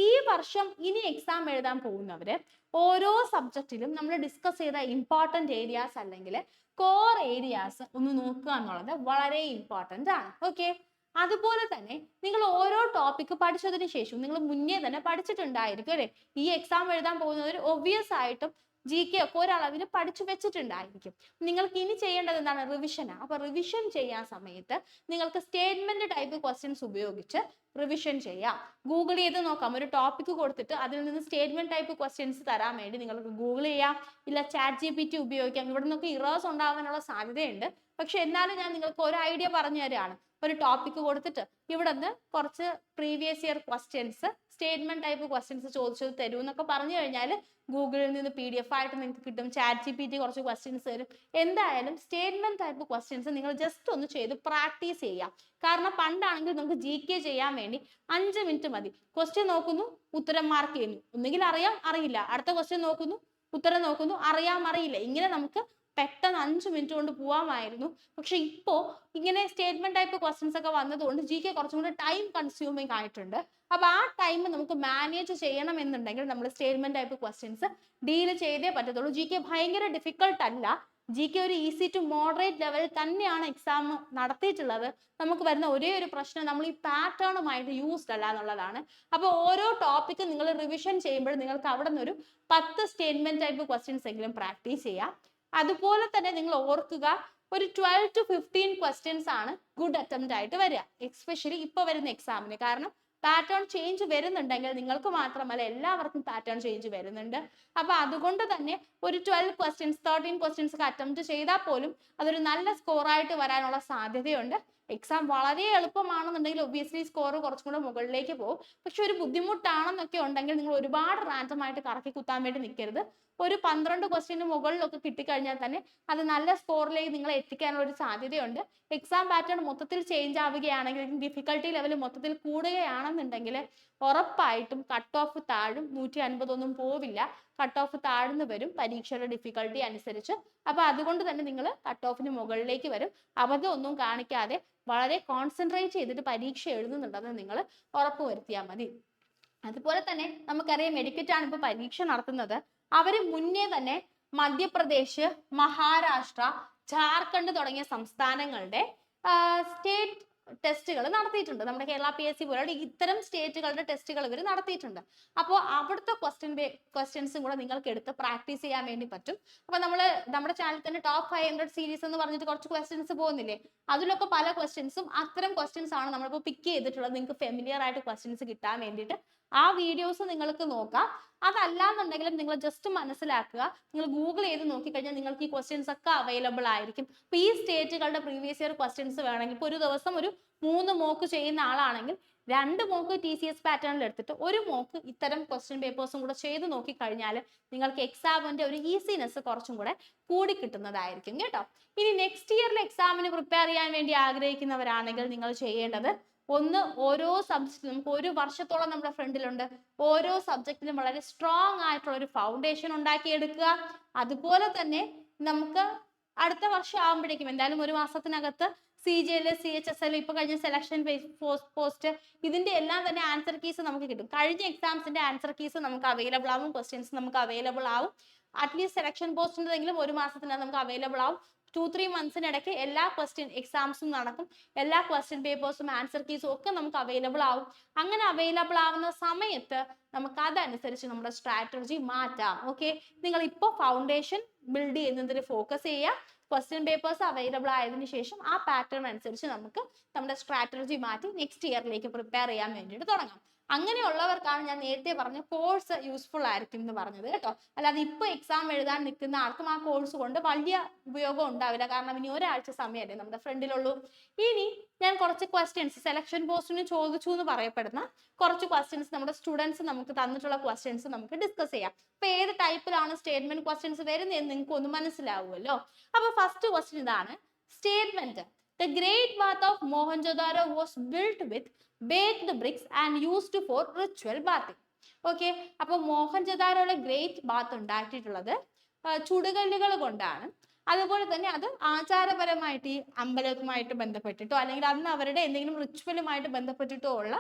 ഈ വർഷം ഇനി എക്സാം എഴുതാൻ പോകുന്നവര് ഓരോ സബ്ജക്റ്റിലും നമ്മൾ ഡിസ്കസ് ചെയ്ത ഇമ്പോർട്ടന്റ് ഏരിയാസ് അല്ലെങ്കിൽ കോർ ഏരിയാസ് ഒന്ന് നോക്കുക എന്നുള്ളത് വളരെ ഇമ്പോർട്ടന്റ് ആണ്. ഓക്കെ, അതുപോലെ തന്നെ നിങ്ങൾ ഓരോ ടോപ്പിക് പഠിച്ചതിന് ശേഷം നിങ്ങൾ മുന്നേ തന്നെ പഠിച്ചിട്ടുണ്ടായിരിക്കും അല്ലെ. ഈ എക്സാം എഴുതാൻ പോകുന്നവർ ഒബ്വിയസ് ആയിട്ടും GK ഒക്കെ ഒരളവിൽ പഠിച്ചു വെച്ചിട്ടുണ്ടായിരിക്കും. നിങ്ങൾക്ക് ഇനി ചെയ്യേണ്ടത് എന്താണ്? റിവിഷനാണ്. അപ്പൊ റിവിഷൻ ചെയ്യാൻ സമയത്ത് നിങ്ങൾക്ക് സ്റ്റേറ്റ്മെന്റ് ടൈപ്പ് ക്വസ്റ്റ്യൻസ് ഉപയോഗിച്ച് റിവിഷൻ ചെയ്യാം. ഗൂഗിൾ ചെയ്ത് നോക്കാം. ഒരു ടോപ്പിക് കൊടുത്തിട്ട് അതിൽ നിന്ന് സ്റ്റേറ്റ്മെന്റ് ടൈപ്പ് ക്വസ്റ്റ്യൻസ് തരാൻ വേണ്ടി നിങ്ങൾക്ക് ഗൂഗിൾ ചെയ്യാം, ഇല്ല ChatGPT ഉപയോഗിക്കാം. ഇവിടെ നിന്നൊക്കെ ഇറേഴ്സ് ഉണ്ടാകാനുള്ള സാധ്യതയുണ്ട്. പക്ഷെ എന്നാലും ഞാൻ നിങ്ങൾക്ക് ഒരു ഐഡിയ പറഞ്ഞു തരാണ്. ഒരു ടോപ്പിക് കൊടുത്തിട്ട് ഇവിടെ നിന്ന് കുറച്ച് previous year questions, statement type questions ചോദിച്ചത് തരൂ എന്നൊക്കെ പറഞ്ഞു കഴിഞ്ഞാൽ ഗൂഗിളിൽ നിന്ന് PDF ആയിട്ട് നിങ്ങൾക്ക് കിട്ടും. ChatGPT കുറച്ച് ക്വസ്റ്റ്യൻസ് തരും. എന്തായാലും സ്റ്റേറ്റ്മെന്റ് ടൈപ്പ് ക്വസ്റ്റ്യൻസ് നിങ്ങൾ ജസ്റ്റ് ഒന്ന് ചെയ്ത് പ്രാക്ടീസ് ചെയ്യാം. കാരണം പണ്ടാണെങ്കിൽ നമുക്ക് GK ചെയ്യാൻ വേണ്ടി 5 മിനിറ്റ് മതി. ക്വസ്റ്റ്യൻ നോക്കുന്നു, ഉത്തരം മാർക്ക് ചെയ്യുന്നു. ഒന്നുകിൽ അറിയാം, അറിയില്ല. അടുത്ത ക്വസ്റ്റ്യൻ നോക്കുന്നു, ഉത്തരം നോക്കുന്നു, അറിയാം, അറിയില്ല. ഇങ്ങനെ നമുക്ക് പെട്ടെന്ന് 5 മിനിറ്റ് കൊണ്ട് പോവാമായിരുന്നു. പക്ഷെ ഇപ്പോ ഇങ്ങനെ സ്റ്റേറ്റ്മെന്റ് ടൈപ്പ് ക്വസ്റ്റ്യൻസ് ഒക്കെ വന്നതുകൊണ്ട് GK കുറച്ചും കൂടി ടൈം കൺസ്യൂമിങ് ആയിട്ടുണ്ട്. അപ്പൊ ആ ടൈം നമുക്ക് മാനേജ് ചെയ്യണം എന്നുണ്ടെങ്കിൽ നമ്മൾ സ്റ്റേറ്റ്മെന്റ് ടൈപ്പ് ക്വസ്റ്റ്യൻസ് ഡീൽ ചെയ്തേ പറ്റത്തുള്ളൂ. GK ഭയങ്കര ഡിഫിക്കൾട്ട് അല്ല. GK ഒരു ഈസി ടു മോഡറേറ്റ് ലെവലിൽ തന്നെയാണ് എക്സാം നടത്തിയിട്ടുള്ളത്. നമുക്ക് വരുന്ന ഒരേ ഒരു പ്രശ്നം നമ്മൾ ഈ പാറ്റേണുമായിട്ട് യൂസ്ഡ് അല്ല എന്നുള്ളതാണ്. അപ്പൊ ഓരോ ടോപ്പിക്ക് നിങ്ങൾ റിവിഷൻ ചെയ്യുമ്പോൾ നിങ്ങൾക്ക് അവിടെ നിന്ന് ഒരു 10 സ്റ്റേറ്റ്മെന്റ് ടൈപ്പ് ക്വസ്റ്റ്യൻസ് എങ്കിലും പ്രാക്ടീസ് ചെയ്യാം. അതുപോലെ തന്നെ നിങ്ങൾ ഓർക്കുക, ഒരു 12 to 15 ക്വസ്റ്റ്യൻസ് ആണ് ഗുഡ് അറ്റംപ്റ്റ് ആയിട്ട് വരിക, എസ്പെഷ്യലി ഇപ്പൊ വരുന്ന എക്സാമിന്. കാരണം പാറ്റേൺ ചേഞ്ച് വരുന്നുണ്ടെങ്കിൽ നിങ്ങൾക്ക് മാത്രമല്ല എല്ലാവർക്കും പാറ്റേൺ ചേഞ്ച് വരുന്നുണ്ട്. അപ്പൊ അതുകൊണ്ട് തന്നെ ഒരു 12 ക്വസ്റ്റ്യൻസ് 13 ക്വസ്റ്റ്യൻസ് ഒക്കെ അറ്റംപ്റ്റ് ചെയ്താൽ പോലും അതൊരു നല്ല സ്കോർ ആയിട്ട് വരാനുള്ള സാധ്യതയുണ്ട്. എക്സാം വളരെ എളുപ്പമാണെന്നുണ്ടെങ്കിൽ ഒബ്വിയസ്ലി സ്കോർ കുറച്ചും കൂടെ മുകളിലേക്ക് പോകും. പക്ഷെ ഒരു ബുദ്ധിമുട്ടാണെന്നൊക്കെ ഉണ്ടെങ്കിൽ നിങ്ങൾ ഒരുപാട് റാൻഡം ആയിട്ട് കറക്കി കുത്താൻ വേണ്ടി നിൽക്കരുത്. ഒരു 12 ക്വസ്റ്റ്യന് മുകളിലൊക്കെ കിട്ടിക്കഴിഞ്ഞാൽ തന്നെ അത് നല്ല സ്കോറിലേക്ക് നിങ്ങളെ എത്തിക്കാനുള്ള ഒരു സാധ്യതയുണ്ട്. എക്സാം പാറ്റേൺ മൊത്തത്തിൽ ചേഞ്ച് ആവുകയാണെങ്കിൽ, ഡിഫിക്കൽട്ടി ലെവൽ മൊത്തത്തിൽ കൂടുകയാണെന്നുണ്ടെങ്കിൽ ഉറപ്പായിട്ടും കട്ട് ഓഫ് താഴും. 150 ഒന്നും പോവില്ല, കട്ട് ഓഫ് താഴ്ന്നു വരും പരീക്ഷയുടെ ഡിഫിക്കൽട്ടി അനുസരിച്ച്. അപ്പൊ അതുകൊണ്ട് തന്നെ നിങ്ങൾ കട്ട് ഓഫിന് മുകളിലേക്ക് വരും. അബദ്ധം ഒന്നും കാണിക്കാതെ വളരെ കോൺസെൻട്രേറ്റ് ചെയ്തിട്ട് പരീക്ഷ എഴുതുന്നുണ്ടെന്ന് നിങ്ങൾ ഉറപ്പുവരുത്തിയാൽ മതി. അതുപോലെ തന്നെ നമുക്കറിയാം എഡിക്കറ്റ് ആണ് ഇപ്പൊ പരീക്ഷ നടത്തുന്നത്. അവര് മുന്നേ തന്നെ മധ്യപ്രദേശ്, മഹാരാഷ്ട്ര, ജാർഖണ്ഡ് തുടങ്ങിയ സംസ്ഥാനങ്ങളുടെ സ്റ്റേറ്റ് ടെസ്റ്റുകൾ നടത്തിയിട്ടുണ്ട്. നമ്മുടെ കേരള PSC പോലുള്ള ഇത്തരം സ്റ്റേറ്റുകളുടെ ടെസ്റ്റുകൾ ഇവർ നടത്തിയിട്ടുണ്ട്. അപ്പോൾ അവിടുത്തെ ക്വസ്റ്റ്യൻസും കൂടെ നിങ്ങൾക്ക് എടുത്ത് പ്രാക്ടീസ് ചെയ്യാൻ വേണ്ടി പറ്റും. അപ്പൊ നമ്മുടെ ചാനൽ തന്നെ ടോപ്പ് 500 സീരീസ് എന്ന് പറഞ്ഞിട്ട് കുറച്ച് ക്വസ്റ്റ്യൻസ് പോകുന്നില്ലേ, അതിലൊക്കെ പല ക്വസ്റ്റ്യൻസും അത്തരം ക്വസ്റ്റ്യൻസ് ആണ് നമ്മളിപ്പോൾ പിക്ക് ചെയ്തിട്ടുള്ളത്. നിങ്ങൾക്ക് ഫെമിലിയർ ആയിട്ട് ക്വസ്റ്റ്യൻസ് കിട്ടാൻ വേണ്ടിയിട്ട് ആ വീഡിയോസ് നിങ്ങൾക്ക് നോക്കാം. അതല്ലാന്നുണ്ടെങ്കിലും നിങ്ങൾ ജസ്റ്റ് മനസ്സിലാക്കുക, നിങ്ങൾ ഗൂഗിൾ ചെയ്ത് നോക്കിക്കഴിഞ്ഞാൽ നിങ്ങൾക്ക് ഈ ക്വസ്റ്റ്യൻസ് ഒക്കെ അവൈലബിൾ ആയിരിക്കും. അപ്പൊ ഈ സ്റ്റേറ്റുകളുടെ പ്രീവിയസ് ഇയർ ക്വസ്റ്റ്യൻസ് വേണമെങ്കിൽ ഇപ്പോൾ ഒരു ദിവസം ഒരു 3 മോക്ക് ചെയ്യുന്ന ആളാണെങ്കിൽ 2 മോക്ക് TCS പാറ്റേണിൽ എടുത്തിട്ട് 1 മോക്ക് ഇത്തരം ക്വസ്റ്റ്യൻ പേപ്പേഴ്സും കൂടെ ചെയ്ത് നോക്കിക്കഴിഞ്ഞാൽ നിങ്ങൾക്ക് എക്സാമിന്റെ ഒരു ഈസിനെസ് കുറച്ചും കൂടെ കൂടി കിട്ടുന്നതായിരിക്കും കേട്ടോ. ഇനി നെക്സ്റ്റ് ഇയറിലെ എക്സാമിന് പ്രിപ്പയർ ചെയ്യാൻ വേണ്ടി ആഗ്രഹിക്കുന്നവരാണെങ്കിൽ നിങ്ങൾ ചെയ്യേണ്ടത് ഓരോ സബ്ജക്റ്റിലും നമുക്ക് 1 വർഷത്തോളം നമ്മുടെ ഫ്രണ്ടിലുണ്ട്, ഓരോ സബ്ജക്റ്റിലും വളരെ സ്ട്രോങ് ആയിട്ടുള്ള ഒരു ഫൗണ്ടേഷൻ ഉണ്ടാക്കിയെടുക്കുക. അതുപോലെ തന്നെ നമുക്ക് അടുത്ത വർഷം ആകുമ്പോഴേക്കും എന്തായാലും 1 മാസത്തിനകത്ത് CGL, CHSL ഇപ്പൊ കഴിഞ്ഞ സെലക്ഷൻ പോസ്റ്റ് ഇതിന്റെ എല്ലാം തന്നെ ആൻസർ കീസ് നമുക്ക് കിട്ടും. കഴിഞ്ഞ എക്സാംസിന്റെ ആൻസർ കീസ് നമുക്ക് അവൈലബിൾ ആവും, ക്വസ്റ്റ്യൻസ് നമുക്ക് അവൈലബിൾ ആവും. അറ്റ്ലീസ്റ്റ് സെലക്ഷൻ പോസ്റ്റിന്റെങ്കിലും 1 മാസത്തിനകത്ത് നമുക്ക് അവൈലബിൾ ആവും. 2-3 മന്ത്സിനിടയ്ക്ക് എല്ലാ എക്സാംസും നടക്കും, എല്ലാ ക്വസ്റ്റ്യൻ പേപ്പേഴ്സും ആൻസർ കീസും ഒക്കെ നമുക്ക് അവൈലബിൾ ആവും. അങ്ങനെ അവൈലബിൾ ആവുന്ന സമയത്ത് നമുക്ക് അതനുസരിച്ച് നമ്മുടെ സ്ട്രാറ്റജി മാറ്റാം. ഓക്കെ, നിങ്ങൾ ഇപ്പോൾ ഫൗണ്ടേഷൻ ബിൽഡ് ചെയ്യുന്നതിൽ ഫോക്കസ് ചെയ്യുക. ക്വസ്റ്റ്യൻ പേപ്പേഴ്സ് അവൈലബിൾ ആയതിനു ശേഷം ആ പാറ്റേൺ അനുസരിച്ച് നമുക്ക് നമ്മുടെ സ്ട്രാറ്റജി മാറ്റി നെക്സ്റ്റ് ഇയറിലേക്ക് പ്രിപ്പയർ ചെയ്യാൻ വേണ്ടിയിട്ട് തുടങ്ങാം. അങ്ങനെയുള്ളവർക്കാണ് ഞാൻ നേരത്തെ പറഞ്ഞ കോഴ്സ് യൂസ്ഫുൾ ആയിരിക്കും എന്ന് പറഞ്ഞത് കേട്ടോ. അല്ലാതെ ഇപ്പൊ എക്സാം എഴുതാൻ നിൽക്കുന്ന ആർക്കും ആ കോഴ്സ് കൊണ്ട് വലിയ ഉപയോഗം ഉണ്ടാവില്ല. കാരണം ഇനി ഒരാഴ്ച സമയമല്ലേ നമ്മുടെ ഫ്രണ്ടിലുള്ളൂ. ഇനി ഞാൻ കുറച്ച് ക്വസ്റ്റ്യൻസ് സെലക്ഷൻ പോസ്റ്റിന് ചോദിച്ചു എന്ന് പറയപ്പെടുന്ന കുറച്ച് ക്വസ്റ്റ്യൻസ് നമ്മുടെ സ്റ്റുഡൻസ് നമുക്ക് തന്നിട്ടുള്ള ക്വസ്റ്റ്യൻസ് നമുക്ക് ഡിസ്കസ് ചെയ്യാം. അപ്പൊ ഏത് ടൈപ്പിലാണ് സ്റ്റേറ്റ്മെന്റ് ക്വസ്റ്റ്യൻസ് വരുന്നതെന്ന് നിങ്ങൾക്ക് ഒന്ന് മനസ്സിലാവുമല്ലോ. അപ്പൊ ഫസ്റ്റ് ക്വസ്റ്റ്യൻ ഇതാണ്. Statement: The Great Bath of Mohenjo-daro was built with baked bricks and used for ritual bathing. Okay, അപ്പൊ മോഹൻജദാരോയിലെ ഗ്രേറ്റ് ബാത്ത് ഉണ്ടാക്കിയിട്ടുള്ളത് ചുടുകല്ലുകൾ കൊണ്ടാണ്. അതുപോലെ തന്നെ അത് ആചാരപരമായിട്ട് ഈ അമ്പലവുമായിട്ട് ബന്ധപ്പെട്ടിട്ടോ അല്ലെങ്കിൽ അന്ന് അവരുടെ എന്തെങ്കിലും റിച്വലുമായിട്ട് ബന്ധപ്പെട്ടിട്ടോ ഉള്ള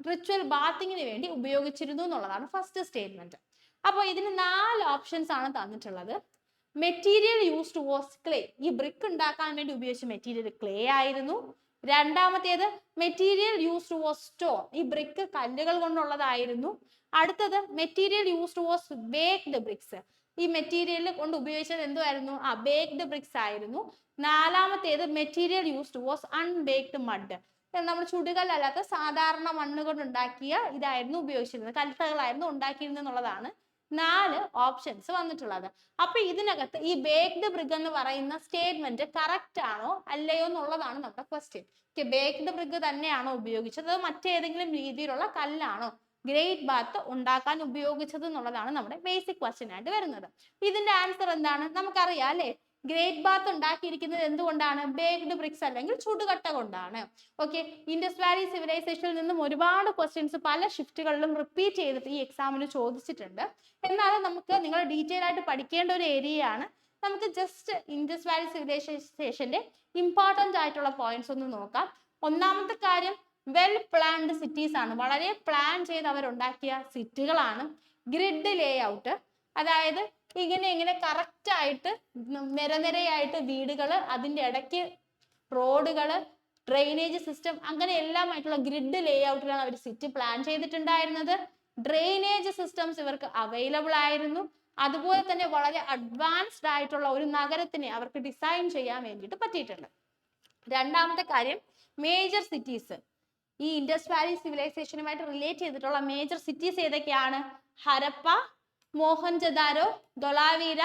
റിച്വൽ ബാത്തിങ്ങിന് വേണ്ടി ഉപയോഗിച്ചിരുന്നു എന്നുള്ളതാണ് ഫസ്റ്റ് സ്റ്റേറ്റ്മെന്റ്. അപ്പോൾ ഇതിന് 4 ഓപ്ഷൻസ് ആണ് തന്നിട്ടുള്ളത്. Material used was clay. ഈ ബ്രിക്ക് ഉണ്ടാക്കാൻ വേണ്ടി ഉപയോഗിച്ച മെറ്റീരിയൽ ക്ലേ ആയിരുന്നു. രണ്ടാമത്തേത് മെറ്റീരിയൽ യൂസ്ഡ് വാസ് സ്റ്റോൺ. ഈ ബ്രിക്ക് കല്ലുകൾ കൊണ്ടുള്ളതായിരുന്നു. അടുത്തത് material used was baked bricks. ഈ മെറ്റീരിയൽ കൊണ്ട് ഉപയോഗിച്ചത് എന്തുമായിരുന്നു? ബേക്ക്ഡ് ബ്രിക്സ് ആയിരുന്നു. നാലാമത്തേത് material used was unbaked mud. നമ്മൾ ചുടുകല്ലല്ലാത്ത സാധാരണ മണ്ണ് കൊണ്ട് ഉണ്ടാക്കിയ ഇതായിരുന്നു ഉപയോഗിച്ചിരുന്നത്, കല്ലുകളായിരുന്നു ഉണ്ടാക്കിയിരുന്നത് എന്നുള്ളതാണ് 4 ഓപ്ഷൻസ് വന്നിട്ടുള്ളത്. അപ്പൊ ഇതിനകത്ത് ഈ ബേക്ക്ഡ് ബ്രിക്ക് എന്ന് പറയുന്ന സ്റ്റേറ്റ്മെന്റ് കറക്റ്റ് ആണോ അല്ലയോ എന്നുള്ളതാണ് നമ്മുടെ ക്വസ്റ്റ്യൻ. ബേക്ക്ഡ് ബ്രിക്ക് തന്നെയാണോ ഉപയോഗിച്ചത്, മറ്റേതെങ്കിലും രീതിയിലുള്ള കല്ലാണോ ഗ്രേറ്റ് ബാത്ത് ഉണ്ടാക്കാൻ ഉപയോഗിച്ചത് എന്നുള്ളതാണ് നമ്മുടെ ബേസിക് ക്വസ്റ്റ്യൻ ആയിട്ട് വരുന്നത്. ഇതിന്റെ ആൻസർ എന്താണ്? നമുക്കറിയാം അല്ലെ, ഗ്രേറ്റ് ബാത്ത് ഉണ്ടാക്കിയിരിക്കുന്നത് എന്തുകൊണ്ടാണ്? ബേക്ക്ഡ് ബ്രിക്സ് അല്ലെങ്കിൽ ചുടുകട്ട കൊണ്ടാണ്. ഓക്കെ, ഇൻഡസ് വാലി സിവിലൈസേഷനിൽ നിന്നും ഒരുപാട് ക്വസ്റ്റ്യൻസ് പല ഷിഫ്റ്റുകളിലും റിപ്പീറ്റ് ചെയ്തിട്ട് ഈ എക്സാമിന് ചോദിച്ചിട്ടുണ്ട്. എന്നാലും നിങ്ങൾ ഡീറ്റെയിൽ ആയിട്ട് പഠിക്കേണ്ട ഒരു ഏരിയയാണ്. നമുക്ക് ജസ്റ്റ് ഇൻഡസ് വാലി സിവിലൈസേഷന്റെ ഇമ്പോർട്ടന്റ് ആയിട്ടുള്ള പോയിന്റ്സ് ഒന്ന് നോക്കാം. ഒന്നാമത്തെ കാര്യം, വെൽ പ്ലാൻഡ് സിറ്റീസ് ആണ്. വളരെ പ്ലാൻ ചെയ്ത് അവരുണ്ടാക്കിയ സിറ്റികളാണ്. ഗ്രിഡ് ലേ ഔട്ട്, അതായത് ഇങ്ങനെ കറക്റ്റ് ആയിട്ട് നിരനിരയായിട്ട് വീടുകള്, അതിന്റെ ഇടയ്ക്ക് റോഡുകള്, ഡ്രെയിനേജ് സിസ്റ്റം, അങ്ങനെ എല്ലാമായിട്ടുള്ള ഗ്രിഡ് ലേ ഔട്ടിലാണ് അവർ സിറ്റി പ്ലാൻ ചെയ്തിട്ടുണ്ടായിരുന്നത്. ഡ്രെയിനേജ് സിസ്റ്റംസ് ഇവർക്ക് അവൈലബിൾ ആയിരുന്നു. അതുപോലെ തന്നെ വളരെ അഡ്വാൻസ്ഡ് ആയിട്ടുള്ള ഒരു നഗരത്തിനെ അവർക്ക് ഡിസൈൻ ചെയ്യാൻ വേണ്ടിയിട്ട് പറ്റിയിട്ടുണ്ട്. രണ്ടാമത്തെ കാര്യം, മേജർ സിറ്റീസ്. ഈ ഇൻഡസ് വാലി സിവിലൈസേഷനുമായിട്ട് റിലേറ്റ് ചെയ്തിട്ടുള്ള മേജർ സിറ്റീസ് ഏതൊക്കെയാണ്? ഹരപ്പ, മോഹൻജദാരോ, ധോലാവീര,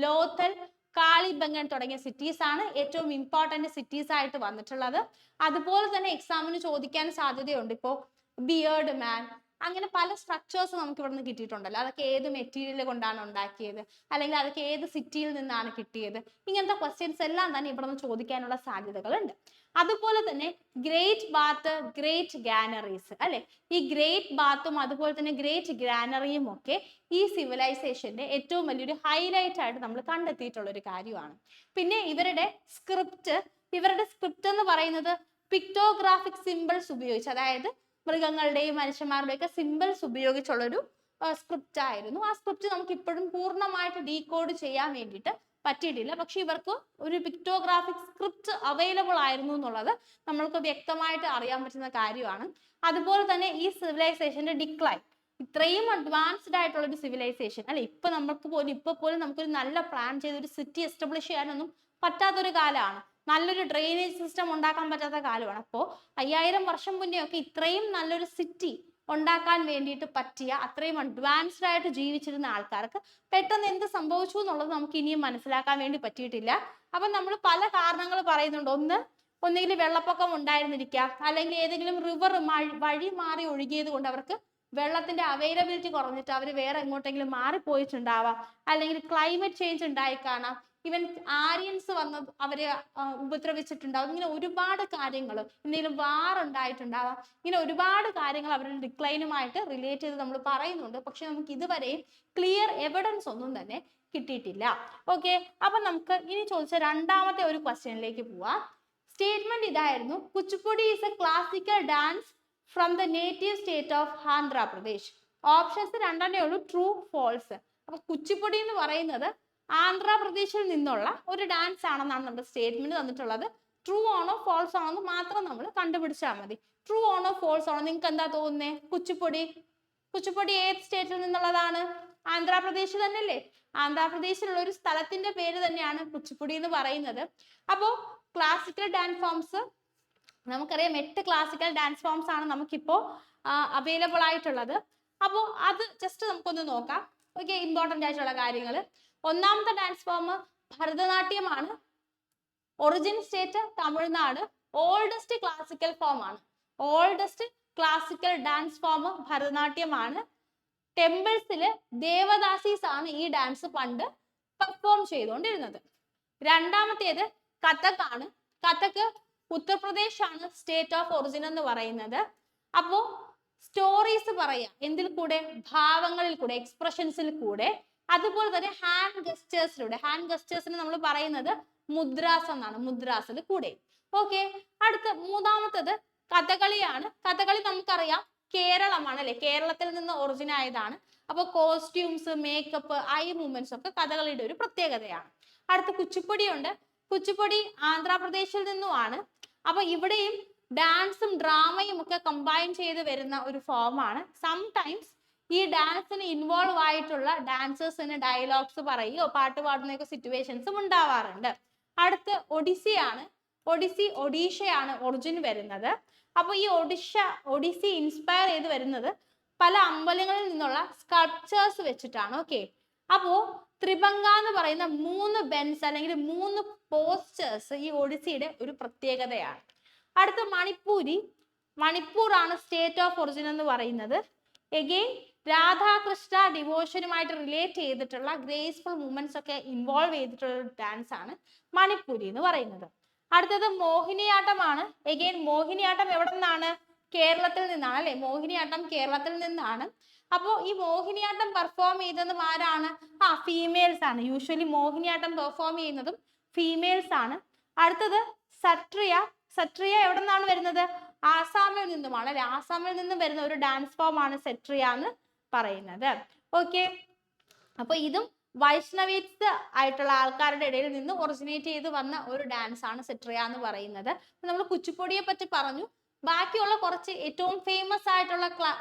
ലോഥൽ, കാളിബംഗൻ തുടങ്ങിയ സിറ്റീസ് ആണ് ഏറ്റവും ഇമ്പോർട്ടന്റ് സിറ്റീസ് ആയിട്ട് വന്നിട്ടുള്ളത്. അതുപോലെ തന്നെ എക്സാമിന് ചോദിക്കാൻ സാധ്യതയുണ്ട്. ഇപ്പോ ബിയേർഡ് മാൻ, അങ്ങനെ പല സ്ട്രക്ചേഴ്സ് നമുക്ക് ഇവിടെ നിന്ന് കിട്ടിയിട്ടുണ്ടല്ലോ. അതൊക്കെ ഏത് മെറ്റീരിയൽ കൊണ്ടാണ് ഉണ്ടാക്കിയത്, അല്ലെങ്കിൽ അതൊക്കെ ഏത് സിറ്റിയിൽ നിന്നാണ് കിട്ടിയത്, ഇങ്ങനത്തെ ക്വസ്റ്റ്യൻസ് എല്ലാം തന്നെ ഇവിടെ നിന്ന് ചോദിക്കാനുള്ള സാധ്യതകളുണ്ട്. അതുപോലെ തന്നെ ഗ്രേറ്റ് ബാത്ത്, ഗ്രേറ്റ് ഗ്രാനറീസ് അല്ലെ, ഈ ഗ്രേറ്റ് ബാത്തും അതുപോലെ തന്നെ ഗ്രേറ്റ് ഗ്രാനറിയും ഒക്കെ ഈ സിവിലൈസേഷന്റെ ഏറ്റവും വലിയൊരു ഹൈലൈറ്റ് ആയിട്ട് നമ്മൾ കണ്ടെത്തിയിട്ടുള്ള ഒരു കാര്യമാണ്. പിന്നെ ഇവരുടെ സ്ക്രിപ്റ്റ് എന്ന് പറയുന്നത് പിക്ടോഗ്രാഫിക് സിമ്പിൾസ് ഉപയോഗിച്ച്, അതായത് മൃഗങ്ങളുടെയും മനുഷ്യന്മാരുടെയും ഒക്കെ സിമ്പിൾസ് ഉപയോഗിച്ചുള്ളൊരു സ്ക്രിപ്റ്റ് ആയിരുന്നു. ആ സ്ക്രിപ്റ്റ് നമുക്ക് ഇപ്പോഴും പൂർണ്ണമായിട്ട് ഡീകോഡ് ചെയ്യാൻ വേണ്ടിയിട്ട് പറ്റിയിട്ടില്ല. പക്ഷെ ഇവർക്ക് ഒരു പിക്ടോഗ്രാഫിക് സ്ക്രിപ്റ്റ് അവൈലബിൾ ആയിരുന്നു എന്നുള്ളത് നമ്മൾക്ക് വ്യക്തമായിട്ട് അറിയാൻ പറ്റുന്ന കാര്യമാണ്. അതുപോലെ തന്നെ ഈ സിവിലൈസേഷന്റെ ഡിക്ലൈൻ, ഇത്രയും അഡ്വാൻസ്ഡ് ആയിട്ടുള്ള ഒരു സിവിലൈസേഷൻ അല്ലെ, ഇപ്പൊ പോലും നമുക്കൊരു നല്ല പ്ലാൻ ചെയ്ത് ഒരു സിറ്റി എസ്റ്റാബ്ലിഷ് ചെയ്യാനൊന്നും പറ്റാത്തൊരു കാലമാണ്. നല്ലൊരു ഡ്രെയിനേജ് സിസ്റ്റം ഉണ്ടാക്കാൻ പറ്റാത്ത കാലമാണ്. അപ്പോൾ 5000 വർഷം മുന്നേ ഒക്കെ ഇത്രയും നല്ലൊരു സിറ്റി ഉണ്ടാക്കാൻ വേണ്ടിയിട്ട് പറ്റിയ അത്രയും അഡ്വാൻസ്ഡ് ആയിട്ട് ജീവിച്ചിരുന്ന ആൾക്കാർക്ക് പെട്ടെന്ന് എന്ത് സംഭവിച്ചു എന്നുള്ളത് നമുക്ക് ഇനിയും മനസ്സിലാക്കാൻ വേണ്ടി പറ്റിയിട്ടില്ല. അപ്പൊ നമ്മൾ പല കാരണങ്ങൾ പറയുന്നുണ്ട്. ഒന്നുകിൽ വെള്ളപ്പൊക്കം ഉണ്ടായിരുന്നിരിക്കാം, അല്ലെങ്കിൽ ഏതെങ്കിലും റിവർ വഴി മാറി ഒഴുകിയത് കൊണ്ട് അവർക്ക് വെള്ളത്തിന്റെ അവൈലബിലിറ്റി കുറഞ്ഞിട്ട് അവർ വേറെ എങ്ങോട്ടെങ്കിലും മാറിപ്പോയിട്ടുണ്ടാവാം, അല്ലെങ്കിൽ ക്ലൈമറ്റ് ചേഞ്ച് ഉണ്ടായി കാണാം, ഈവൻ ആര്യൻസ് വന്ന് അവരെ ഉപദ്രവിച്ചിട്ടുണ്ടാവും. ഇങ്ങനെ ഒരുപാട് കാര്യങ്ങൾ, എന്തെങ്കിലും വാർ ഉണ്ടായിട്ടുണ്ടാവാം, ഇങ്ങനെ ഒരുപാട് കാര്യങ്ങൾ അവരുടെ ഡിക്ലൈനുമായിട്ട് റിലേറ്റ് ചെയ്ത് നമ്മൾ പറയുന്നുണ്ട്. പക്ഷെ നമുക്ക് ഇതുവരെയും ക്ലിയർ എവിഡൻസ് ഒന്നും തന്നെ കിട്ടിയിട്ടില്ല. ഓക്കെ, അപ്പൊ നമുക്ക് ഇനി ചോദിച്ച രണ്ടാമത്തെ ഒരു ക്വസ്റ്റ്യനിലേക്ക് പോവാം. സ്റ്റേറ്റ്മെന്റ് ഇതായിരുന്നു, Kuchipudi is a classical dance from the native state of Andhra Pradesh. Options രണ്ടെണ്ണേ ഉള്ളൂ, ട്രൂ ഫോൾസ്. അപ്പൊ കുച്ചിപ്പുടി എന്ന് പറയുന്നത് ആന്ധ്രാപ്രദേശിൽ നിന്നുള്ള ഒരു ഡാൻസ് ആണെന്നാണ് നമ്മുടെ സ്റ്റേറ്റ്മെന്റ് തന്നിട്ടുള്ളത്. ട്രൂ ആണോ ഫോൾസ് ആണോ എന്ന് മാത്രം നമ്മൾ കണ്ടുപിടിച്ചാൽ മതി. ട്രൂ ആണോ ഫോൾസ് ആണോ, നിങ്ങൾക്ക് എന്താ തോന്നുന്നേ? കുച്ചിപ്പുടി ഏത് സ്റ്റേറ്റിൽ നിന്നുള്ളതാണ്? ആന്ധ്രാപ്രദേശ് തന്നെയല്ലേ? ആന്ധ്രാപ്രദേശിലുള്ള ഒരു സ്ഥലത്തിന്റെ പേര് തന്നെയാണ് കുച്ചിപ്പുടി എന്ന് പറയുന്നത്. അപ്പോ ക്ലാസിക്കൽ ഡാൻസ് ഫോംസ് നമുക്കറിയാം, 8 ക്ലാസിക്കൽ ഡാൻസ് ഫോംസ് ആണ് നമുക്കിപ്പോ അവൈലബിൾ ആയിട്ടുള്ളത്. അപ്പോൾ അത് ജസ്റ്റ് നമുക്കൊന്ന് നോക്കാം. ഓക്കെ, ഇമ്പോർട്ടൻ്റ് ആയിട്ടുള്ള കാര്യങ്ങൾ. ഒന്നാമത്തെ ഡാൻസ് ഫോം ഭരതനാട്യമാണ്. Origin state Tamil Nadu. Oldest classical form ആണ്. ഓൾഡസ്റ്റ് ക്ലാസിക്കൽ ഡാൻസ് ഫോം ഭരതനാട്യമാണ്. ടെമ്പിൾസിൽ ദേവദാസീസ് ആണ് ഈ ഡാൻസ് പണ്ട് പെർഫോം ചെയ്തുകൊണ്ടിരുന്നത്. രണ്ടാമത്തേത് കഥക് ആണ്. കഥക് ഉത്തർപ്രദേശ് ആണ് സ്റ്റേറ്റ് ഓഫ് ഒറിജിൻ എന്ന് പറയുന്നത്. അപ്പോ സ്റ്റോറീസ് പറയാം എന്തിൽ കൂടെ? ഭാവങ്ങളിൽ കൂടെ, എക്സ്പ്രഷൻസിൽ കൂടെ. അതുപോലെ തന്നെ ഹാൻഡ് ഗസ്റ്റേഴ്സിലൂടെ. ഹാൻഡ് ഗസ്റ്റേഴ്സിന് നമ്മൾ പറയുന്നത് മുദ്രാസ് എന്നാണ്, മുദ്രാസിൽ കൂടെ. ഓക്കെ, അടുത്ത മൂന്നാമത്തത് കഥകളിയാണ്. കഥകളി നമുക്കറിയാം കേരളമാണ് അല്ലെ, കേരളത്തിൽ നിന്ന് ഒറിജിൻ ആയതാണ്. അപ്പൊ കോസ്റ്റ്യൂംസ്, മേക്കപ്പ്, ഐ മൂവ്മെന്റ്സ് ഒക്കെ കഥകളിയുടെ ഒരു പ്രത്യേകതയാണ്. അടുത്ത കുച്ചിപ്പുടി ഉണ്ട്. കുച്ചിപ്പുടി ആന്ധ്രാപ്രദേശിൽ നിന്നുമാണ്. അപ്പൊ ഇവിടെയും ഡാൻസും ഡ്രാമയും ഒക്കെ കമ്പൈൻ ചെയ്ത് വരുന്ന ഒരു ഫോമാണ്. സംടൈംസ് ഈ ഡാൻസിന് ഇൻവോൾവ് ആയിട്ടുള്ള ഡാൻസേഴ്സിന് ഡയലോഗ്സ് പറയുകയോ പാട്ട് പാടുന്നൊക്കെ സിറ്റുവേഷൻസും ഉണ്ടാവാറുണ്ട്. അടുത്ത് ഒഡീസിയാണ്. ഒഡീഷയാണ് ഒറിജിൻ വരുന്നത്. അപ്പൊ ഈ ഒഡീസി ഇൻസ്പയർ ചെയ്ത് വരുന്നത് പല അമ്പലങ്ങളിൽ നിന്നുള്ള സ്കൾപ്ചേഴ്സ് വെച്ചിട്ടാണ്. ഓക്കെ, അപ്പോ ത്രിഭംഗ എന്ന് പറയുന്ന 3 ബെൻസ് അല്ലെങ്കിൽ 3 പോസ്റ്റേഴ്സ് ഈ ഒഡീസിയുടെ ഒരു പ്രത്യേകതയാണ്. അടുത്ത മണിപ്പൂർ ആണ് സ്റ്റേറ്റ് ഓഫ് ഒറിജിൻ എന്ന് പറയുന്നത്. എഗെയിൻ രാധാകൃഷ്ണ ഡിവോഷനുമായിട്ട് റിലേറ്റ് ചെയ്തിട്ടുള്ള ഗ്രേസ്ഫുൾ മൂവ്മെന്റ്സ് ഒക്കെ ഇൻവോൾവ് ചെയ്തിട്ടുള്ള ഒരു ഡാൻസ് ആണ് മണിപ്പൂരി എന്ന് പറയുന്നത്. അടുത്തത് മോഹിനിയാട്ടമാണ്. എഗെയിൻ മോഹിനിയാട്ടം എവിടെ നിന്നാണ്? കേരളത്തിൽ നിന്നാണ് അല്ലെ? മോഹിനിയാട്ടം കേരളത്തിൽ നിന്നാണ്. അപ്പോൾ ഈ മോഹിനിയാട്ടം പെർഫോം ചെയ്തതും ആരാണ്? ഫീമെയിൽസ് ആണ്. യൂഷ്വലി മോഹിനിയാട്ടം പെർഫോം ചെയ്യുന്നതും ഫീമെയിൽസ് ആണ്. അടുത്തത് സട്രിയ എവിടെ നിന്നാണ് വരുന്നത്? ആസാമിൽ നിന്നുമാണ് അല്ലെ? ആസാമിൽ നിന്നും വരുന്ന ഒരു ഡാൻസ് ഫോം ആണ് സട്രിയ എന്ന് പറയുന്നത്. ഓക്കെ, അപ്പൊ ഇതും വൈഷ്ണവീസ് ആയിട്ടുള്ള ആൾക്കാരുടെ ഇടയിൽ നിന്ന് ഒറിജിനേറ്റ് ചെയ്ത് വന്ന ഒരു ഡാൻസ് ആണ് സട്രിയ എന്ന് പറയുന്നത്. നമ്മൾ കുച്ചിപ്പുടിയെ പറ്റി പറഞ്ഞു. ബാക്കിയുള്ള കുറച്ച് ഏറ്റവും ഫേമസ് ആയിട്ടുള്ള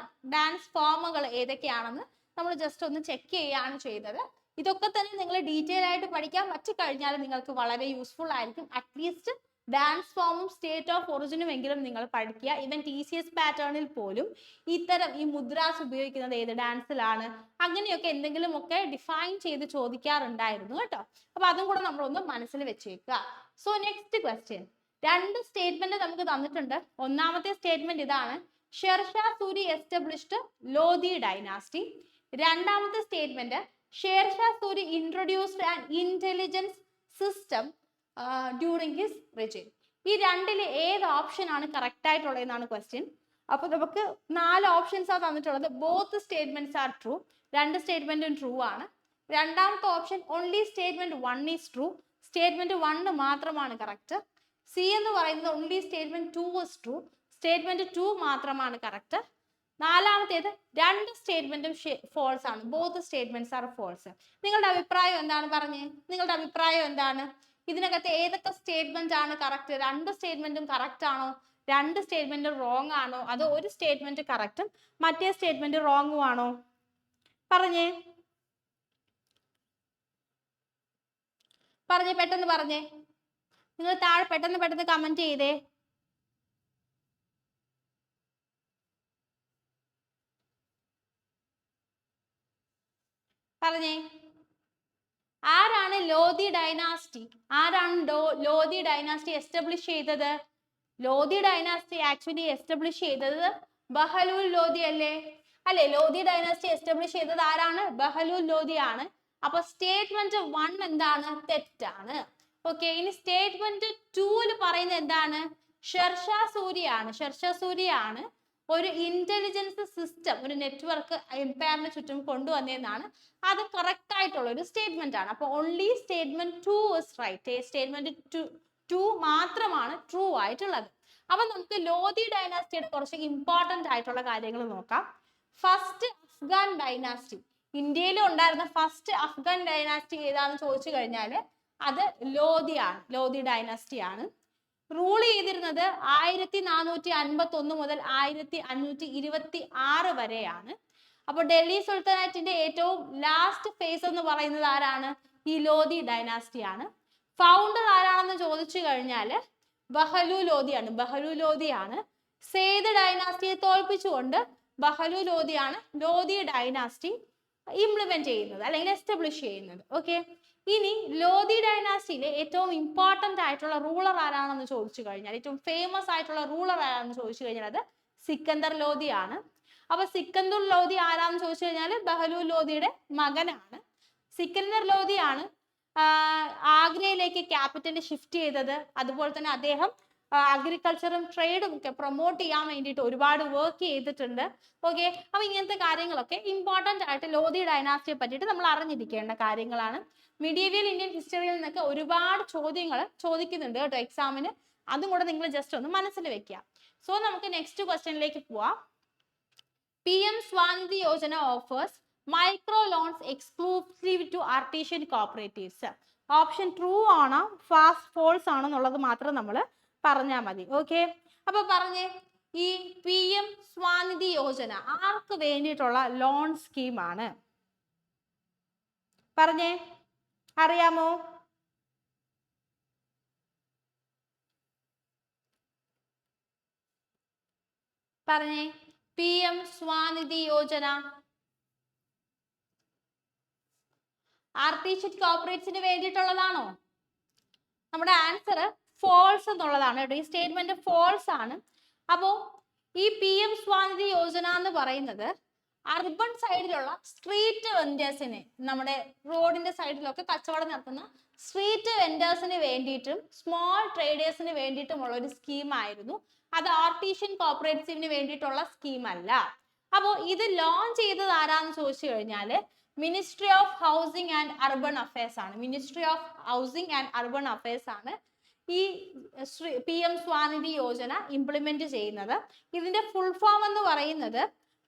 ഡാൻസ് ഫോമുകൾ ഏതൊക്കെയാണെന്ന് നമ്മൾ ജസ്റ്റ് ഒന്ന് ചെക്ക് ചെയ്യുകയാണ് ചെയ്തത്. ഇതൊക്കെ തന്നെ നിങ്ങൾ ഡീറ്റെയിൽ ആയിട്ട് പഠിക്കാൻ പറ്റിക്കഴിഞ്ഞാൽ നിങ്ങൾക്ക് വളരെ യൂസ്ഫുൾ ആയിരിക്കും. അറ്റ്ലീസ്റ്റ് ഡാൻസ് ഫോമും സ്റ്റേറ്റ് ഓഫ് ഒറിജിനും എങ്കിലും നിങ്ങൾ പഠിക്കുക. ഈവൻ TCS പാറ്റേണിൽ പോലും ഇത്തരം ഈ മുദ്രാസ് ഉപയോഗിക്കുന്നത് ഏത് ഡാൻസിലാണ്, അങ്ങനെയൊക്കെ എന്തെങ്കിലുമൊക്കെ ഡിഫൈൻ ചെയ്ത് ചോദിക്കാറുണ്ടായിരുന്നു കേട്ടോ. അപ്പൊ അതും കൂടെ നമ്മളൊന്ന് മനസ്സിൽ വെച്ചേക്കുക. സോ നെക്സ്റ്റ് ക്വസ്റ്റ്യൻ, 2 സ്റ്റേറ്റ്മെന്റ് നമുക്ക് തന്നിട്ടുണ്ട്. ഒന്നാമത്തെ സ്റ്റേറ്റ്മെന്റ് ഇതാണ്, ഷെർഷാ സൂരി എസ്റ്റാബ്ലിഷ്ഡ് ലോധി ഡൈനാസ്റ്റി. രണ്ടാമത്തെ statement, Sher Shah Suri introduced an intelligence system during his regime. ഈ രണ്ടില് ഏത് ഓപ്ഷൻ ആണ് കറക്റ്റ് ആയിട്ടുള്ളതെന്നാണ് ക്വസ്റ്റ്യൻ. അപ്പൊ നമുക്ക് 4 ഓപ്ഷൻസ് ആണ് തന്നിട്ടുള്ളത്. Both statements are true. 2 സ്റ്റേറ്റ്മെന്റും ട്രൂ ആണ്. രണ്ടാമത്തെ option only statement 1 is true. Statement 1 മാത്രമാണ് കറക്റ്റ്. സി എന്ന് പറയുന്നത് only statement 2 is true. Statement 2 മാത്രമാണ് കറക്റ്റ്. നാലാമത്തേത് രണ്ട് സ്റ്റേറ്റ്മെന്റും ഫോൾസ് ആണ്. Both statements are false. നിങ്ങളുടെ അഭിപ്രായം എന്താണ്? പറഞ്ഞേ, നിങ്ങളുടെ അഭിപ്രായം എന്താണ്? ഇതിനകത്ത് ഏതൊക്കെ സ്റ്റേറ്റ്മെന്റ് ആണ് കറക്റ്റ്? രണ്ട് സ്റ്റേറ്റ്മെന്റും കറക്റ്റ് ആണോ? രണ്ട് സ്റ്റേറ്റ്മെന്റും റോങ് ആണോ? അതോ ഒരു സ്റ്റേറ്റ്മെന്റ് കറക്റ്റും മറ്റേ സ്റ്റേറ്റ്മെന്റ് റോങ്ങും ആണോ? പറഞ്ഞേ, പറഞ്ഞേ, പെട്ടെന്ന് പറഞ്ഞേ. നിങ്ങൾ താഴെ പെട്ടെന്ന് കമന്റ് ചെയ്തേ. പറഞ്ഞേ, ആരാണ് ലോധി ഡൈനാസ്റ്റി? ആരാണ് ലോധി ഡൈനാസ്റ്റി എസ്റ്റാബ്ലിഷ് ചെയ്തത്? ലോധി ഡൈനാസ്റ്റി ആക്ച്വലി എസ്റ്റാബ്ലിഷ് ചെയ്തത് ബഹലൂൽ ലോധി അല്ലേ? അല്ലെ? ലോധി ഡൈനാസ്റ്റി എസ്റ്റാബ്ലിഷ് ചെയ്തത് ആരാണ്? ബഹലൂൽ ലോധി ആണ്. അപ്പൊ സ്റ്റേറ്റ്മെന്റ് 1 എന്താണ്? തെറ്റാണ്. ഓക്കെ, ഇനി സ്റ്റേറ്റ്മെന്റ് 2 പറയുന്നത് എന്താണ്? ഷെർഷാ സൂരിയാണ്. ഷെർഷാ സൂരിയാണ് ഒരു ഇന്റലിജൻസ് സിസ്റ്റം, ഒരു നെറ്റ്വർക്ക് എംപയറിന് ചുറ്റും കൊണ്ടുവന്നതെന്നാണ്. അത് കറക്റ്റ് ആയിട്ടുള്ള ഒരു സ്റ്റേറ്റ്മെന്റ് ആണ്. അപ്പൊ only statement 2 is right. Statement 2 മാത്രമാണ് ട്രൂ ആയിട്ടുള്ളത്. അപ്പൊ നമുക്ക് ലോധി ഡൈനാസ്റ്റിയുടെ കുറച്ച് ഇമ്പോർട്ടന്റ് ആയിട്ടുള്ള കാര്യങ്ങൾ നോക്കാം. ഫസ്റ്റ് അഫ്ഗാൻ ഡൈനാസ്റ്റി, ഇന്ത്യയിൽ ഉണ്ടായിരുന്ന ഫസ്റ്റ് അഫ്ഗാൻ ഡൈനാസ്റ്റി ഏതാണെന്ന് ചോദിച്ചു കഴിഞ്ഞാൽ അത് ലോധിയാണ്. ലോധി ഡൈനാസ്റ്റി ആണ്. റൂൾ ചെയ്തിരുന്നത് 1451 മുതൽ 1526 വരെയാണ്. അപ്പൊ ഡൽഹി സുൽത്താനേറ്റിന്റെ ഏറ്റവും ലാസ്റ്റ് ഫേസ് എന്ന് പറയുന്നത് ആരാണ്? ഈ ലോധി ഡൈനാസ്റ്റി ആണ്. ഫൗണ്ടർ ആരാണെന്ന് ചോദിച്ചു കഴിഞ്ഞാൽ ബഹലു ലോധിയാണ്. ബഹലു ലോധിയാണ് സേത് ഡൈനാസ്റ്റിയെ തോൽപ്പിച്ചുകൊണ്ട് ബഹലു ലോധിയാണ് ലോധി ഡൈനാസ്റ്റി ഇംപ്ലിമെന്റ് ചെയ്യുന്നത് അല്ലെങ്കിൽ എസ്റ്റാബ്ലിഷ് ചെയ്യുന്നത്. ഓക്കെ, ഇനി ലോധി ഡൈനാസ്റ്റിയിലെ ഏറ്റവും ഇമ്പോർട്ടന്റ് ആയിട്ടുള്ള റൂളർ ആരാണെന്ന് ചോദിച്ചു കഴിഞ്ഞാൽ, ഏറ്റവും ഫേമസ് ആയിട്ടുള്ള റൂളർ ആരാണെന്ന് ചോദിച്ചു കഴിഞ്ഞാൽ അത് സിക്കന്ദർ ലോധിയാണ്. അപ്പൊ സിക്കന്ദർ ലോധി ആരാന്ന് ചോദിച്ചു കഴിഞ്ഞാൽ ബഹലൂൽ ലോധിയുടെ മകനാണ്. സിക്കന്ദർ ലോധിയാണ് ആഗ്രയിലേക്ക് ക്യാപിറ്റൽ ഷിഫ്റ്റ് ചെയ്തത്. അതുപോലെ തന്നെ അദ്ദേഹം അഗ്രികൾച്ചറും ട്രേഡും ഒക്കെ പ്രൊമോട്ട് ചെയ്യാൻ വേണ്ടിയിട്ട് ഒരുപാട് വർക്ക് ചെയ്തിട്ടുണ്ട്. ഓക്കെ, അപ്പൊ ഇങ്ങനത്തെ കാര്യങ്ങളൊക്കെ ഇമ്പോർട്ടന്റ് ആയിട്ട് ലോധി ഡൈനാസ്റ്റിയെ പറ്റിയിട്ട് നമ്മൾ അറിഞ്ഞിരിക്കേണ്ട കാര്യങ്ങളാണ്. മിഡീവിയൽ ഇന്ത്യൻ ഹിസ്റ്ററിയിൽ നിന്നൊക്കെ ഒരുപാട് ചോദ്യങ്ങൾ ചോദിക്കുന്നുണ്ട് കേട്ടോ എക്സാമിന്. അതും കൂടെ നിങ്ങൾ ജസ്റ്റ് ഒന്ന് മനസ്സിൽ വെക്കുക. സോ നമുക്ക് നെക്സ്റ്റ് ക്വസ്റ്റ്യനിലേക്ക് പോവാം. PM Swanidhi Yojana offers micro loans exclusive to artisan cooperatives. Option true ആണോ ഫോൾസ് ആണോ എന്നുള്ളത് മാത്രം നമ്മൾ പറഞ്ഞാൽ മതി. ഓക്കെ, അപ്പൊ പറഞ്ഞേ, ഈ PM സ്വാനിധി യോജന ആർക്ക് വേണ്ടിയിട്ടുള്ള ലോൺ സ്കീമാണ്? പറഞ്ഞേ, അറിയാമോ? പറഞ്ഞേ, PM സ്വാനിധി യോജന ആർട്ടിസ്റ്റ് കോർപ്പറേറ്റ്സിന് വേണ്ടിയിട്ടുള്ളതാണോ? നമ്മുടെ ആൻസർ ഫോൾസ് എന്നുള്ളതാണ് കേട്ടോ. ഈ സ്റ്റേറ്റ്മെന്റ് ഫോൾസ് ആണ്. അപ്പോ ഈ PM സ്വാനിധി യോജന എന്ന് പറയുന്നത് അർബൺ സൈഡിലുള്ള സ്ട്രീറ്റ് വെൻഡേഴ്സിന്, നമ്മുടെ റോഡിന്റെ സൈഡിലൊക്കെ കച്ചവടം നടത്തുന്ന സ്ട്രീറ്റ് വെൻഡേഴ്സിന് വേണ്ടിയിട്ടും സ്മോൾ ട്രേഡേഴ്സിന് വേണ്ടിയിട്ടുമുള്ള ഒരു സ്കീമായിരുന്നു. അത് ആർട്ടിഷ്യൻ കോർപ്പറേറ്റീവിന് വേണ്ടിയിട്ടുള്ള സ്കീം അല്ല. അപ്പോൾ ഇത് ലോഞ്ച് ചെയ്തത് ആരാന്ന് ചോദിച്ചു കഴിഞ്ഞാൽ ministry of housing and urban affairs ആണ്. Ministry of housing and urban affairs ആണ് ഈ PM സ്വാനിധി യോജന ഇംപ്ലിമെന്റ് ചെയ്യുന്നത്. ഇതിന്റെ ഫുൾ ഫോം എന്ന് പറയുന്നത്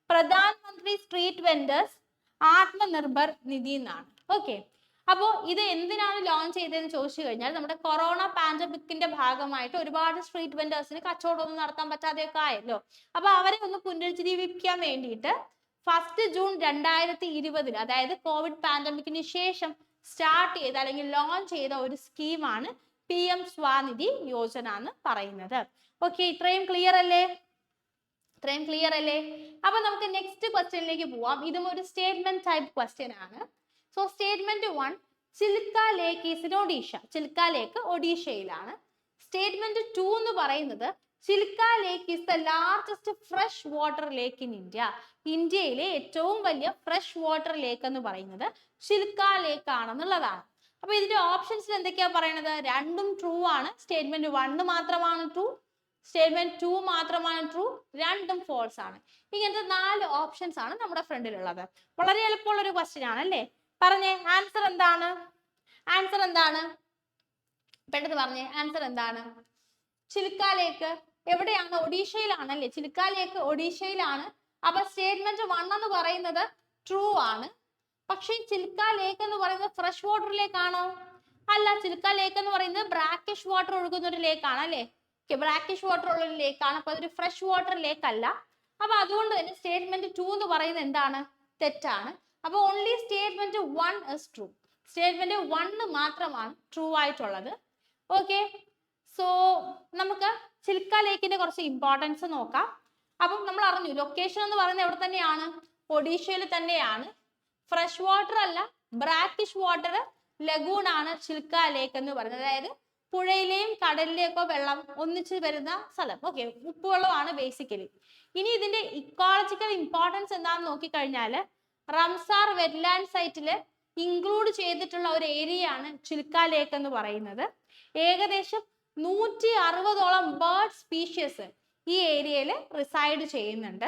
പ്രധാനമന്ത്രി സ്ട്രീറ്റ് വെൻഡേഴ്സ് ആത്മനിർഭർ നിധി എന്നാണ്. ഓക്കെ, അപ്പോൾ ഇത് എന്തിനാണ് ലോഞ്ച് ചെയ്തതെന്ന് ചോദിച്ചു കഴിഞ്ഞാൽ നമ്മുടെ കൊറോണ പാൻഡമിക്കിന്റെ ഭാഗമായിട്ട് ഒരുപാട് സ്ട്രീറ്റ് വെൻഡേഴ്സിന് കച്ചവടം ഒന്നും നടത്താൻ പറ്റാതെയൊക്കെ ആയല്ലോ. അപ്പൊ അവരെ ഒന്ന് പുനരുജ്ജീവിപ്പിക്കാൻ വേണ്ടിയിട്ട് 1 ജൂൺ 2020, അതായത് കോവിഡ് പാൻഡമിക്കിന് ശേഷം സ്റ്റാർട്ട് ചെയ്ത അല്ലെങ്കിൽ ലോഞ്ച് ചെയ്ത ഒരു സ്കീമാണ് PM സ്വാനിധി യോജന എന്ന് പറയുന്നത്. ഓക്കെ, ഇത്രയും ക്ലിയർ അല്ലേ? ഇത്രയും ക്ലിയർ അല്ലേ? അപ്പൊ നമുക്ക് നെക്സ്റ്റ് ക്വസ്റ്റ്യനിലേക്ക് പോവാം. ഇതും ഒരു സ്റ്റേറ്റ്മെന്റ് ടൈപ്പ് ക്വസ്റ്റ്യൻ ആണ്. So statement 1, Chilka lake is in Odisha. Chilka lake ഒഡീഷയിലാണ്. സ്റ്റേറ്റ്മെന്റ് 2 എന്ന് പറയുന്നത് Chilka lake is the largest fresh water lake in India. ഇന്ത്യയിലെ ഏറ്റവും വലിയ ഫ്രഷ് വാട്ടർ ലേക്ക് എന്ന് പറയുന്നത് ചിൽക്ക ലേക്ക് ആണെന്നുള്ളതാണ്. അപ്പൊ ഇതിന്റെ ഓപ്ഷൻസിൽ എന്തൊക്കെയാ പറയുന്നത്? രണ്ടും ട്രൂ ആണ്. സ്റ്റേറ്റ്മെന്റ് 1 മാത്രമാണ് ട്രൂ, സ്റ്റേറ്റ്മെന്റ് 2 മാത്രമാണ് ട്രൂ, രണ്ടും ഫോൾസ് ആണ്. ഇങ്ങനത്തെ 4 ഓപ്ഷൻസ് ആണ് നമ്മുടെ ഫ്രണ്ടിലുള്ളത്. വളരെ എളുപ്പമുള്ള ഒരു ക്വസ്റ്റ്യൻ ആണ് അല്ലേ? പറഞ്ഞേ, ആൻസർ എന്താണ്? ആൻസർ എന്താണ്? പെട്ടെന്ന് പറഞ്ഞേ, ആൻസർ എന്താണ്? ചിൽക്ക ലേക്ക് എവിടെയാണ്? ഒഡീഷയിലാണല്ലേ? ചിൽക്ക ലേക്ക് ഒഡീഷയിലാണ്. അപ്പൊ സ്റ്റേറ്റ്മെന്റ് 1 എന്ന് പറയുന്നത് ട്രൂ ആണ്. പക്ഷേ ചിൽക്ക ലേക്ക് എന്ന് പറയുന്നത് ഫ്രഷ് വാട്ടർ ലേക്ക് ആണോ? അല്ല, ചിൽക്ക ലേക്ക് എന്ന് പറയുന്നത് ബ്രാക്കിഷ് വാട്ടർ ഒഴുകുന്ന ഒരു ലേക്ക് ആണ് അല്ലെ? ബ്രാക്കിഷ് വാട്ടർ ഉള്ള ഒരു ലേക്ക് ആണ്. അപ്പൊ അതൊരു ഫ്രഷ് വാട്ടർ ലേക്ക് അല്ല. അപ്പൊ അതുകൊണ്ട് തന്നെ സ്റ്റേറ്റ്മെന്റ് 2 എന്ന് പറയുന്നത് എന്താണ്? തെറ്റാണ്. അപ്പൊ only statement 1 is true. Statement 1 മാത്രമാണ് ട്രൂ ആയിട്ടുള്ളത്. ഓക്കെ, സോ നമുക്ക് ചിൽക്ക ലേക്കിന്റെ കുറച്ച് ഇമ്പോർട്ടൻസ് നോക്കാം. അപ്പം നമ്മൾ അറിഞ്ഞു ലൊക്കേഷൻ എന്ന് പറയുന്നത് എവിടെ തന്നെയാണ്? ഒഡീഷയിൽ തന്നെയാണ്. ഫ്രഷ് വാട്ടർ അല്ല, ബ്രാക്കിഷ് വാട്ടർ ലഗൂൺ ആണ് ചിൽക്ക ലേക്ക് എന്ന് പറയുന്നത്. അതായത് പുഴയിലെയും കടലിലെയും ഒക്കെ വെള്ളം ഒന്നിച്ച് വരുന്ന സ്ഥലം. ഓക്കെ, ഉപ്പുവെള്ളമാണ് ബേസിക്കലി. ഇനി ഇതിന്റെ ഇക്കോളജിക്കൽ ഇമ്പോർട്ടൻസ് എന്താണെന്ന് നോക്കിക്കഴിഞ്ഞാൽ റംസാർ വെറ്റ്ലാൻഡ് സൈറ്റിൽ ഇൻക്ലൂഡ് ചെയ്തിട്ടുള്ള ഒരു ഏരിയ ആണ് ചിൽക്ക ലേക്ക് എന്ന് പറയുന്നത്. ഏകദേശം 160ഓളം ബേർഡ് സ്പീഷ്യസ് ഈ ഏരിയയിൽ റിസൈഡ് ചെയ്യുന്നുണ്ട്.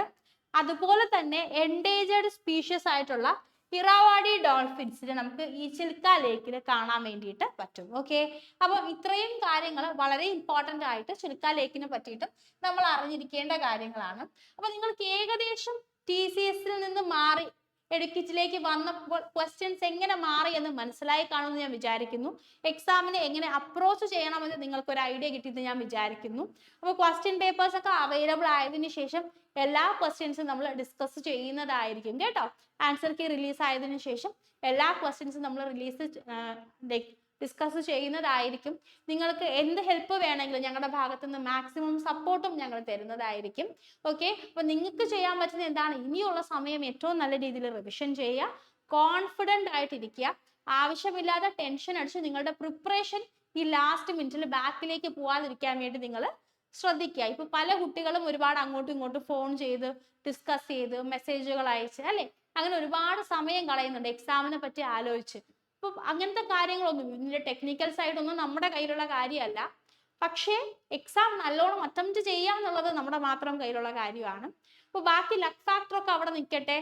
അതുപോലെ തന്നെ എൻഡേഞ്ചേർഡ് സ്പീഷ്യസ് ആയിട്ടുള്ള ഇറാവാഡി ഡോൾഫിൻസിനെ നമുക്ക് ഈ ചിൽക്ക ലേക്കിൽ കാണാൻ വേണ്ടിയിട്ട് പറ്റും. ഓക്കെ, അപ്പോൾ ഇത്രയും കാര്യങ്ങൾ വളരെ ഇമ്പോർട്ടൻ്റ് ആയിട്ട് ചിൽക്ക ലേക്കിനെ പറ്റിയിട്ടും നമ്മൾ അറിഞ്ഞിരിക്കേണ്ട കാര്യങ്ങളാണ്. അപ്പോൾ നിങ്ങൾക്ക് ഏകദേശം TCS നിന്ന് മാറി എഡ്യൂക്കേറ്റിലേക്ക് വന്നപ്പോൾ ക്വസ്റ്റ്യൻസ് എങ്ങനെ മാറി എന്ന് മനസ്സിലായി കാണുമെന്ന് ഞാൻ വിചാരിക്കുന്നു. എക്സാമിനെ എങ്ങനെ അപ്രോച്ച് ചെയ്യണമെന്ന് നിങ്ങൾക്ക് ഒരു ഐഡിയ കിട്ടിയെന്ന് ഞാൻ വിചാരിക്കുന്നു. അപ്പോൾ ക്വസ്റ്റ്യൻ പേപ്പേഴ്സ് ഒക്കെ അവൈലബിൾ ആയതിനു ശേഷം എല്ലാ ക്വസ്റ്റ്യൻസും നമ്മൾ ഡിസ്കസ് ചെയ്യുന്നതായിരിക്കും കേട്ടോ. ആൻസർ കീ റിലീസ് ആയതിനു ശേഷം എല്ലാ ക്വസ്റ്റ്യൻസും നമ്മൾ ഡിസ്കസ് ചെയ്യുന്നതായിരിക്കും. നിങ്ങൾക്ക് എന്ത് ഹെൽപ്പ് വേണമെങ്കിലും ഞങ്ങളുടെ ഭാഗത്തു നിന്ന് മാക്സിമം സപ്പോർട്ടും ഞങ്ങൾ തരുന്നതായിരിക്കും. ഓക്കെ, അപ്പൊ നിങ്ങൾക്ക് ചെയ്യാൻ പറ്റുന്ന എന്താണ്? ഇനിയുള്ള സമയം ഏറ്റവും നല്ല രീതിയിൽ റിവിഷൻ ചെയ്യുക, കോൺഫിഡൻ്റ് ആയിട്ടിരിക്കുക, ആവശ്യമില്ലാതെ ടെൻഷൻ അടിച്ച് നിങ്ങളുടെ പ്രിപ്പറേഷൻ ഈ ലാസ്റ്റ് മിനിറ്റിൽ ബാക്കിലേക്ക് പോകാതിരിക്കാൻ വേണ്ടി നിങ്ങൾ ശ്രദ്ധിക്കുക. ഇപ്പൊ പല കുട്ടികളും ഒരുപാട് അങ്ങോട്ടും ഇങ്ങോട്ടും ഫോൺ ചെയ്ത് ഡിസ്കസ് ചെയ്ത് മെസ്സേജുകൾ അയച്ച് അല്ലെ, അങ്ങനെ ഒരുപാട് സമയം കളയുന്നുണ്ട് എക്സാമിനെ പറ്റി ആലോചിച്ച്. അപ്പൊ അങ്ങനത്തെ കാര്യങ്ങളൊന്നും ഇതിന്റെ ടെക്നിക്കൽ സൈഡ് ഒന്നും നമ്മുടെ കയ്യിലുള്ള കാര്യമല്ല. പക്ഷേ എക്സാം നല്ലോണം അറ്റംപ്റ്റ് ചെയ്യുക എന്നുള്ളത് നമ്മുടെ മാത്രം കയ്യിലുള്ള കാര്യമാണ്. അപ്പൊ ബാക്കി ലക്ക് ഫാക്ടർ ഒക്കെ അവിടെ നിൽക്കട്ടെ,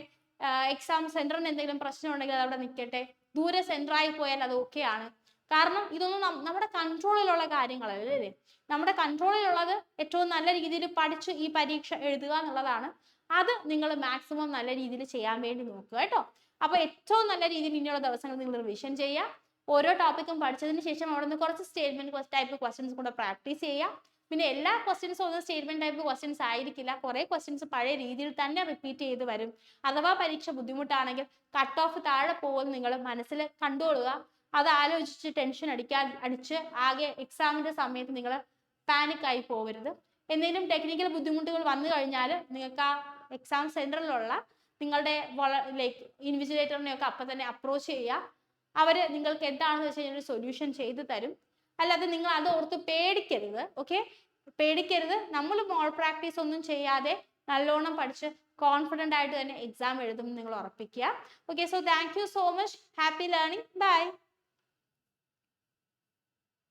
എക്സാം സെന്ററിന് എന്തെങ്കിലും പ്രശ്നം ഉണ്ടെങ്കിൽ അത് അവിടെ നിൽക്കട്ടെ, ദൂരെ സെന്ററായി പോയാൽ അത് ഓക്കെയാണ്. കാരണം ഇതൊന്നും നമ്മുടെ കൺട്രോളിലുള്ള കാര്യങ്ങളല്ലേ. നമ്മുടെ കൺട്രോളിലുള്ളത് ഏറ്റവും നല്ല രീതിയിൽ പഠിച്ച് ഈ പരീക്ഷ എഴുതുക എന്നുള്ളതാണ്. അത് നിങ്ങൾ മാക്സിമം നല്ല രീതിയിൽ ചെയ്യാൻ വേണ്ടി നോക്കുക കേട്ടോ. അപ്പൊ ഏറ്റവും നല്ല രീതിയിൽ ഇനിയുള്ള ദിവസങ്ങൾ നിങ്ങൾ റിവിഷൻ ചെയ്യുക. ഓരോ ടോപ്പിക്കും പഠിച്ചതിന് ശേഷം അവിടെ നിന്ന് കുറച്ച് സ്റ്റേറ്റ്മെന്റ് ടൈപ്പ് ക്വസ്റ്റ്യൻസ് കൂടെ പ്രാക്ടീസ് ചെയ്യുക. പിന്നെ എല്ലാ ക്വസ്റ്റ്യൻസും ഒന്നും സ്റ്റേറ്റ്മെന്റ് ടൈപ്പ് ക്വസ്റ്റ്യൻസ് ആയിരിക്കില്ല. കുറെ ക്വസ്റ്റ്യൻസ് പഴയ രീതിയിൽ തന്നെ റിപ്പീറ്റ് ചെയ്ത് വരും. അഥവാ പരീക്ഷ ബുദ്ധിമുട്ടാണെങ്കിൽ കട്ട് ഓഫ് താഴെ പോകുമെന്ന് നിങ്ങൾ മനസ്സിൽ കണ്ടുകൊള്ളുക. അത് ആലോചിച്ച് ടെൻഷൻ അടിച്ച് ആകെ എക്സാമിന്റെ സമയത്ത് നിങ്ങൾ പാനിക് ആയി പോകരുത്. എന്തെങ്കിലും ടെക്നിക്കൽ ബുദ്ധിമുട്ടുകൾ വന്നു കഴിഞ്ഞാൽ നിങ്ങൾക്ക് ആ എക്സാം സെന്ററിലുള്ള നിങ്ങളുടെ ഇൻവിജിലേറ്ററിനെ ഒക്കെ അപ്പം തന്നെ അപ്രോച്ച് ചെയ്യുക. അവർ നിങ്ങൾക്ക് എന്താണെന്ന് വെച്ച് കഴിഞ്ഞാൽ ഒരു സൊല്യൂഷൻ ചെയ്തു തരും. അല്ലാതെ നിങ്ങൾ അത് ഓർത്ത് പേടിക്കരുത്. ഓക്കെ, പേടിക്കരുത്. നമ്മൾ മോൾ പ്രാക്ടീസ് ഒന്നും ചെയ്യാതെ നല്ലോണം പഠിച്ച് കോൺഫിഡൻ്റ് ആയിട്ട് തന്നെ എക്സാം എഴുതും നിങ്ങൾ ഉറപ്പിക്കുക. Okay, so thank you so much. Happy learning. By.